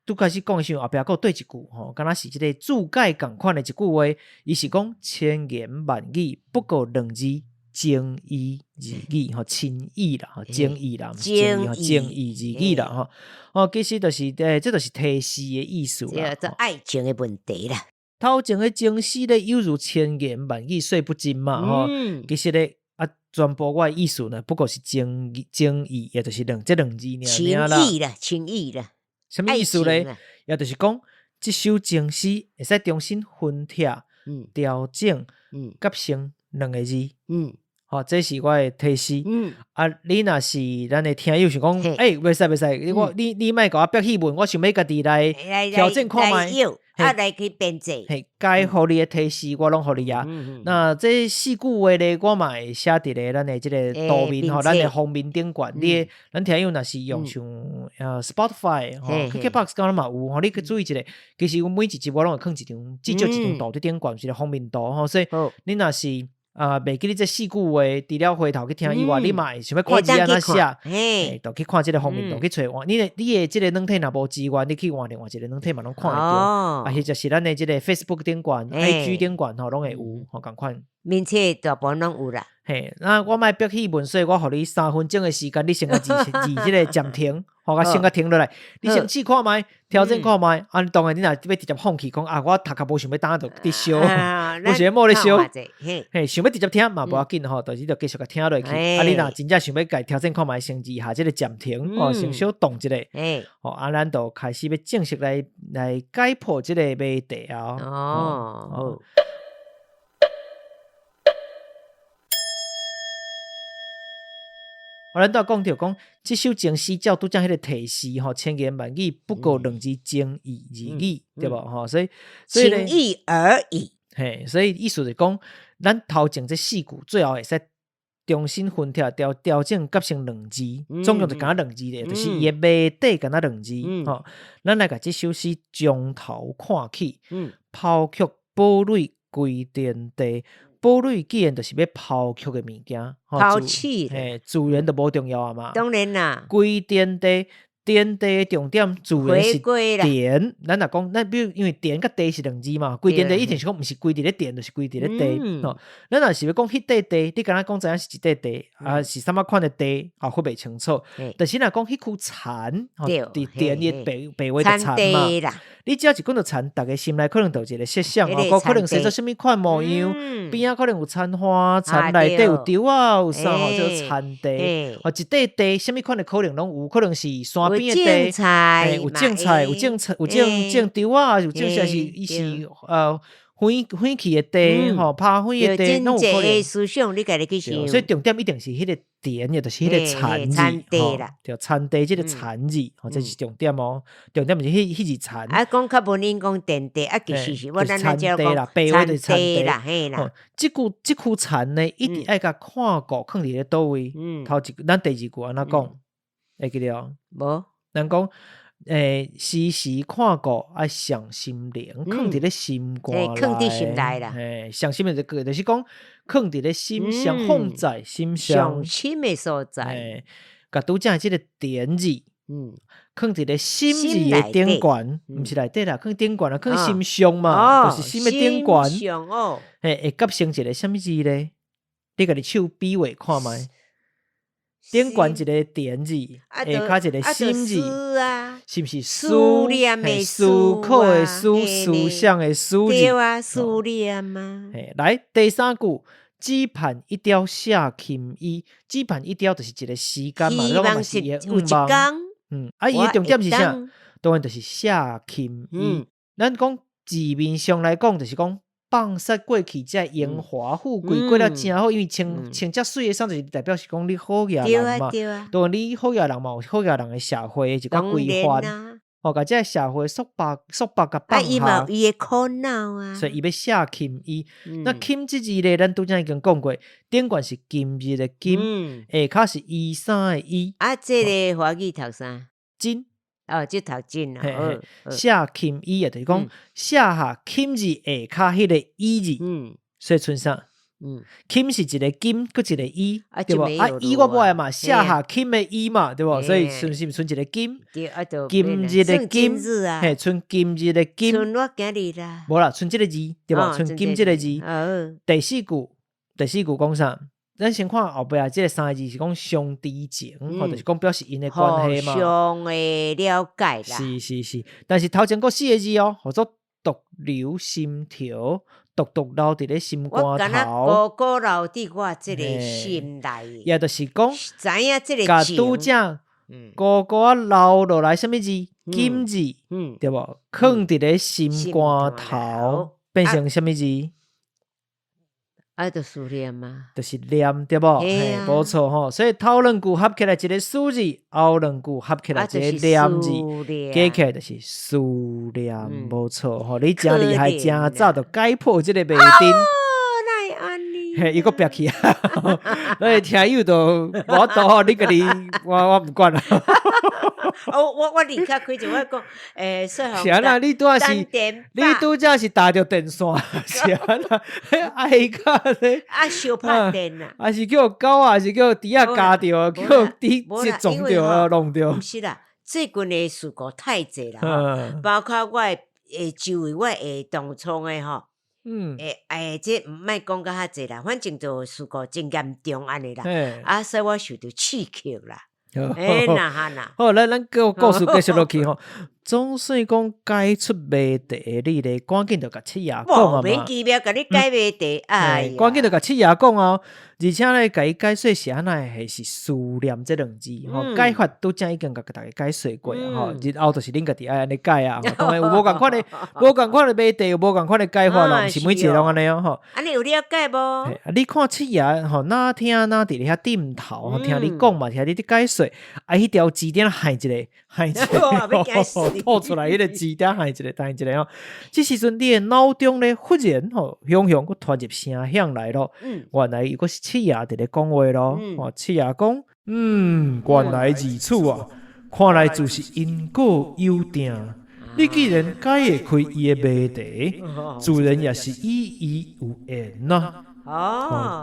拄开始讲的时候，后壁还有对一句敢若是即个注解共款的一句话，伊是讲千言万语不过两字情义字语情义啦情义啦情义字语啦其实就是这就是提示的意思啦，
这爱情的问题啦。
头前的情诗咧犹如千言万语说不尽嘛其实咧全部我的意思呢，不过是情义，也就是两字
情义啦，
什么意思咧？也就是讲，这首情诗会使重新分帖、调整、合成两个字。这是我的提示。你若是咱的听友想讲，袂使，你莫甲我逼戏文，我想要家己来调整看觅。
来去编辑，
该互你的提示我拢互你啊。那这四句话咧，我嘛会写伫咧咱的即个图面咱的封面顶管。咱听友若是用像Spotify、KKBox 敢若嘛有你去注意一下。其实每一集我拢会放一张，至少一张图伫顶管，一个封面图所以你若是袂记你这四句话，除了回头去听以外，你嘛会想要看字安怎写，就去看这个封面图去找你的这个软体若无资源，你去换另外一个软体嘛，拢看会到。或者是咱的这个 Facebook 顶管、IG 顶管拢会有同款。
面册大部分拢有啦。
那我莫逼戏文，所以我互你3分钟的时间，你先个字这个暂停，我先个停落来，你先试看觅，调整看觅。当然你若要直接放弃讲我头壳无想要当就伫烧，无想要摸咧烧，想要直接听嘛无要紧就是就继续个听落去。你若真正想要改调整看觅，先字下这个暂停，先小动一下。咱就开始要正式来解破这个谜题啊。咱都讲到讲，这首情诗照拄则迄个提示千言万语不过两字情义字语，对无所以
情义而已。
所以意思是讲，咱头前这四句最后会使重新分拆调整夹成2字，总共就敢2字的，就是伊的尾底敢2字。咱来甲这首诗从头看起。抛却宝蕊归田地，宝蕊既然就是要抛却的物件，
抛弃
自然就无重要啊嘛。
当然啦，
归田地。田地的重点自然是田，咱若讲，咱比如因为田甲地是2字嘛，归田地一定是讲毋是归伫咧田，就是归伫咧地。咱若是要讲迄块地，你敢若讲知影是一块地，是啥物款的地，分袂清楚。但是若讲迄区田，伫田的白话就田嘛。你只要一讲到田，大家心内可能就有一个设想，可能生做啥物款模样，边仔可能有田花，田内底有稻啊，有啥叫田地。一块地，啥物款的可能拢有，可能是山边的地，有种菜，有种稻啊，有种啥是伊是花气的地，拍花的地，拢有可能。
思想你家己去想，
所以重点一定是迄个田，也就是迄个田字，对，田地即个田字，这是重点哦。重点就是迄字田。
讲较文言讲田地，其实是我咱
田地啦，白话就是田地
啦，嘿啦。
即句田呢，一定爱甲看过放伫咧倒位。头一咱第2句安怎讲？会记得
无？
咱讲。时时看过爱上心灵，放伫咧心肝内，
放伫心内啦。
上心的就是讲放伫咧心上，放在心上，
上心的所在。
甲拄则即个田字，放伫咧心字的顶悬，毋是内底啦，放顶悬啦，放心上嘛，就是心的顶悬。
心上哦，
会夹成一个啥物字咧？你甲你手比划看觅。顶悬一个田字，下骹一个心字，是毋是
思念的
思考的思，思想的思字？
对啊，思念嘛。
来第3句，只盼一朝下琴衣，只盼一朝就是一个时间嘛，
希望是有一天。
伊的重点是啥？当然就是下琴衣。咱讲字面上来讲，就是讲。放杀过去，才荣华富贵过了真好，因为穿遮水的衫，就是代表是讲你好野人嘛。当然你好野人嘛，有好野人的社会一个规范。甲这社会束缚甲绑
伊嘛伊的苦恼啊。
所以伊要下琴伊。那琴这字咧，咱拄则已经讲过，顶悬是今日的今，下骹是衣衫的衣。
这个华语读啥？
金。
这读真啦。
下琴衣啊，就是讲下下琴字下骹迄个衣字，所以剩啥？琴是一个金，佮一个衣，对无？衣我买嘛，下下琴的衣嘛，对无？所以剩是剩一个金，今日的金，剩今日的金，
剩我今日啦，
无啦，剩这个字，对无？剩今这个字。第4句讲啥？咱先看后壁啊，这个3个字是讲相知情，或者是讲表示因的关系嘛。
相的了解啦。
是，但是头前嗰4个字哦，叫做独留心条，独留伫咧心肝头。
我敢若孤留伫我这个心内。
也就是讲，
知影这个
甲拄则孤留落来什么字？金字，对无？放伫咧心肝头，变成什么字？
就思念嘛，
就是念对无？无错吼。所以头2句合起来一个思字，后2句合起来一个念字，加起来就是思念，无错吼。你真厉害，真早就解破这个谜阵。伊个憋气啊！所以听友都我都你个你，我唔管啦。
我立刻开就我讲，是
啊，你拄则是搭着电线，是啊，爱甲咧，
小拍电啊，
还是叫狗啊，还是叫猪啊加着，叫猪撞着弄着。
不是啦，最近的事故太济啦，包括我周围我同窗的吼。这毋莫讲到遐济啦，反正就事故真严重安尼啦，所以我受到刺激啦。
好，咱个故事继续落去吼。总算讲解出谜题，你咧赶紧就甲七爷讲啊嘛。
免奇妙，甲你解谜题，
赶紧就甲七爷讲哦。而且咧，甲伊解说是安那系是思念这2字吼，解法拄则已经甲大家解说过啊吼。日后就是恁家己爱安尼解啊，当然有无共款的谜题，有无共款的解法咯，毋是每一个拢安尼哦吼。
安尼有了解无？
你看七爷吼，哪听哪伫咧遐点头，听你讲嘛，听你解说，迄条字典害一个。
要惊死
吐出来迄个字典喊一个弹一个吼。这时阵你的脑中咧忽然吼雄雄佫传入声响来咯，原来伊佫是七爷伫咧讲话咯，七爷讲，原来如此啊，看来就是因果有定。你既然解会开伊的谜题，自然也是与伊有缘呐。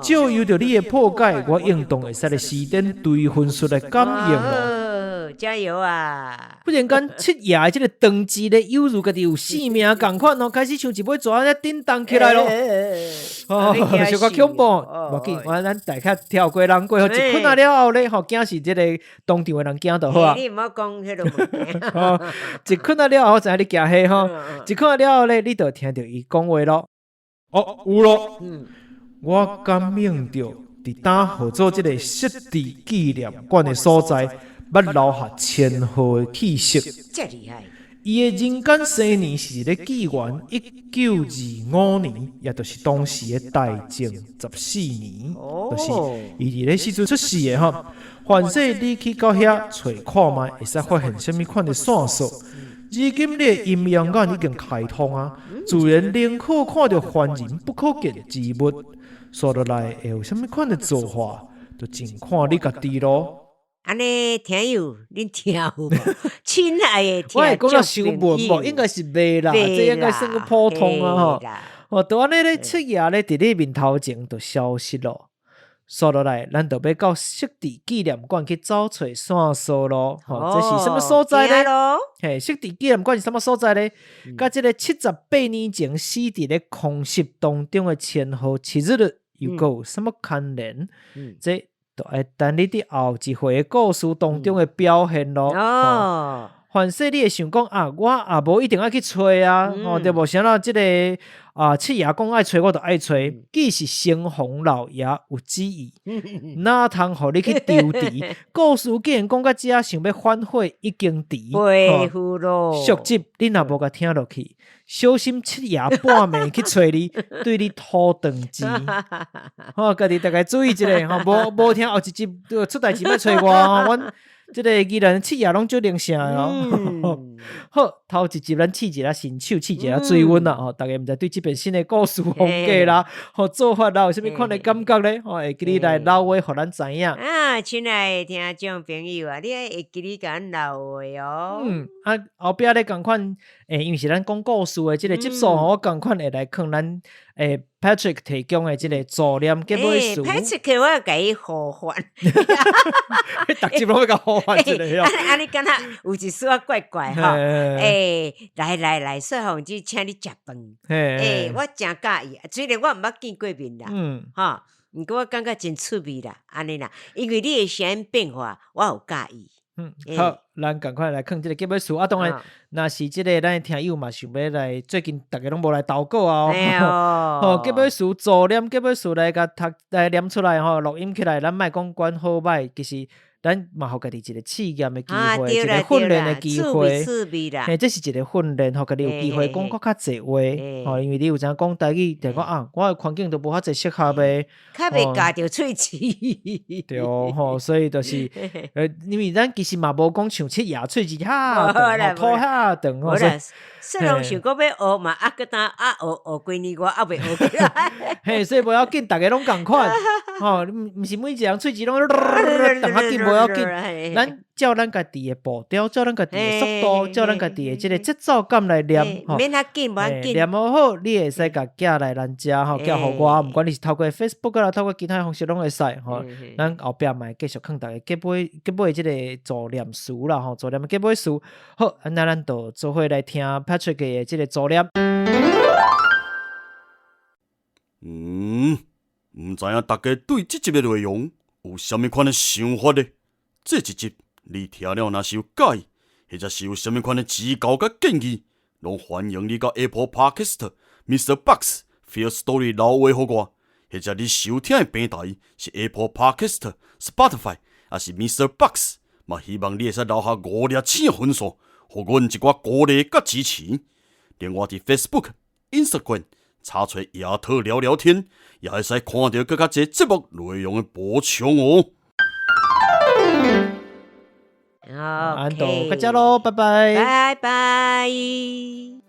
照由着你的破解，我应当会使咧时点对分数来感应咯。
加油啊！
忽然间，七爷的这个长志咧，犹如家己有性命共款哦，开始像一尾蛇咧叮当起来咯。小可恐怖，无紧，咱大家跳过人过，一困啊了后咧，惊是这个当场的人惊就好啊。
你唔好讲迄个
一困啊了后，知影你惊吓吼，一困啊了后咧，你就听到伊讲话咯。有咯，我感应着伫打号做这个失地纪念馆的所在。捌留下千号的气息，
真厉害！
伊的人间生年是咧纪元1925年，也就是当时的大正14年，就是伊伫咧时阵出世的吼。凡说你去到遐找看卖，会使发现什么款的线索。如今你的阴阳眼已经开通啊，自然宁可看到凡人不可见之物，说落来会有什么款的做法，就尽看你家己咯。
安尼听友，恁听有无？亲爱的听众，
我会讲到修文无，应该是袂啦，这应该算个普通啊吼。就安尼咧，七爷咧伫你面头前就消失咯。说落来，咱就要到湿地纪念馆去找找线索咯。这是什么所在咧？嘿，湿地纪念馆是什么所在咧？甲这个78年前死伫咧空袭当中的千号七日又有什么牵连？这就会等你伫后一回的故事当中的表现咯。凡说你会想讲啊，我也无一定要去找啊，对无？啥啦，这个七爷讲爱找，我就爱找。既是先皇老爷有旨意，哪通互你去丢弃？故事既然讲到这，想要反悔已经迟。
背负咯，
续集你若无甲听落去，小心七爷半暝去找你，对你吐长钱。家己大概注意一下，无听后一集出代志要找我，阮。这个既然七爷拢足灵性哦，好，头一集咱试一下新手，试一下水温啦，大家毋知对这边新的故事风格啦，做法啦有啥物款的感觉咧？会记你来留话，互咱知影。
亲爱的听众朋友啊，你会记你甲咱留话哦。
后壁咧共款，因为是咱讲故事的这个集数，我共款会来看咱Patrick 提供的这个助念结尾书。
Patrick 我要甲伊互换，
逐集拢要甲互换一个。
安尼敢若有一丝仔怪怪吼。来，小凤姐请你食饭。我真介意，虽然我毋捌见过面啦，毋过我感觉真趣味啦，安尼啦，因为你的声音变化，我有介意。
好，咱赶快来看这个结尾书啊！当然，若是这个咱的听友嘛，想要来，最近大家拢无来投稿啊！结尾书助念，结尾书来甲读来念出来吼，录音起来，咱莫讲管好歹，其实咱嘛互家己一个试验的机会，一个训练的机会。这是一个训练，互家己有机会讲较侪话。因为你有影讲台语，就讲我的环境都无遐侪适合的，
较袂夹着喙齿。
对所以就是，因为咱其实嘛无讲像七爷喙齿遐长，拖遐长。
好啦，小龙想讲要学嘛，搁当学几年我还袂学起来。
嘿，所以不要紧，大家拢共款。毋是每一人喙齿拢长较紧。不要紧，咱照咱家己的步调，照咱家己的速度，照咱家己的这个节奏感来念，
免遐紧，无紧。
念好，你会使甲寄来咱遮寄互我，毋管你是透过 Facebook 啦，透过其他方式拢会使咱后壁嘛继续看大家结尾这个助念书啦，助念的结尾书。好，那咱就做伙来听 Patrick 的这个助念。
毋知影大家对这集的内容有啥物款的想法呢？这一集你听了若是有介意，或者是有啥物款的指教甲建议，拢欢迎你到 Apple Podcast、Mr. Box、Feel Story 留话互我，或者你收听的平台是 Apple Podcast、Spotify， 还是 Mr. Box， 嘛希望你会使留下5粒星的分数，互阮一寡鼓励甲支持。另外伫 Facebook、Instagram 查找亚特聊聊天，也会使看到更加侪节目内容的播充哦。
安都，OK，大家喽，拜拜。
拜拜。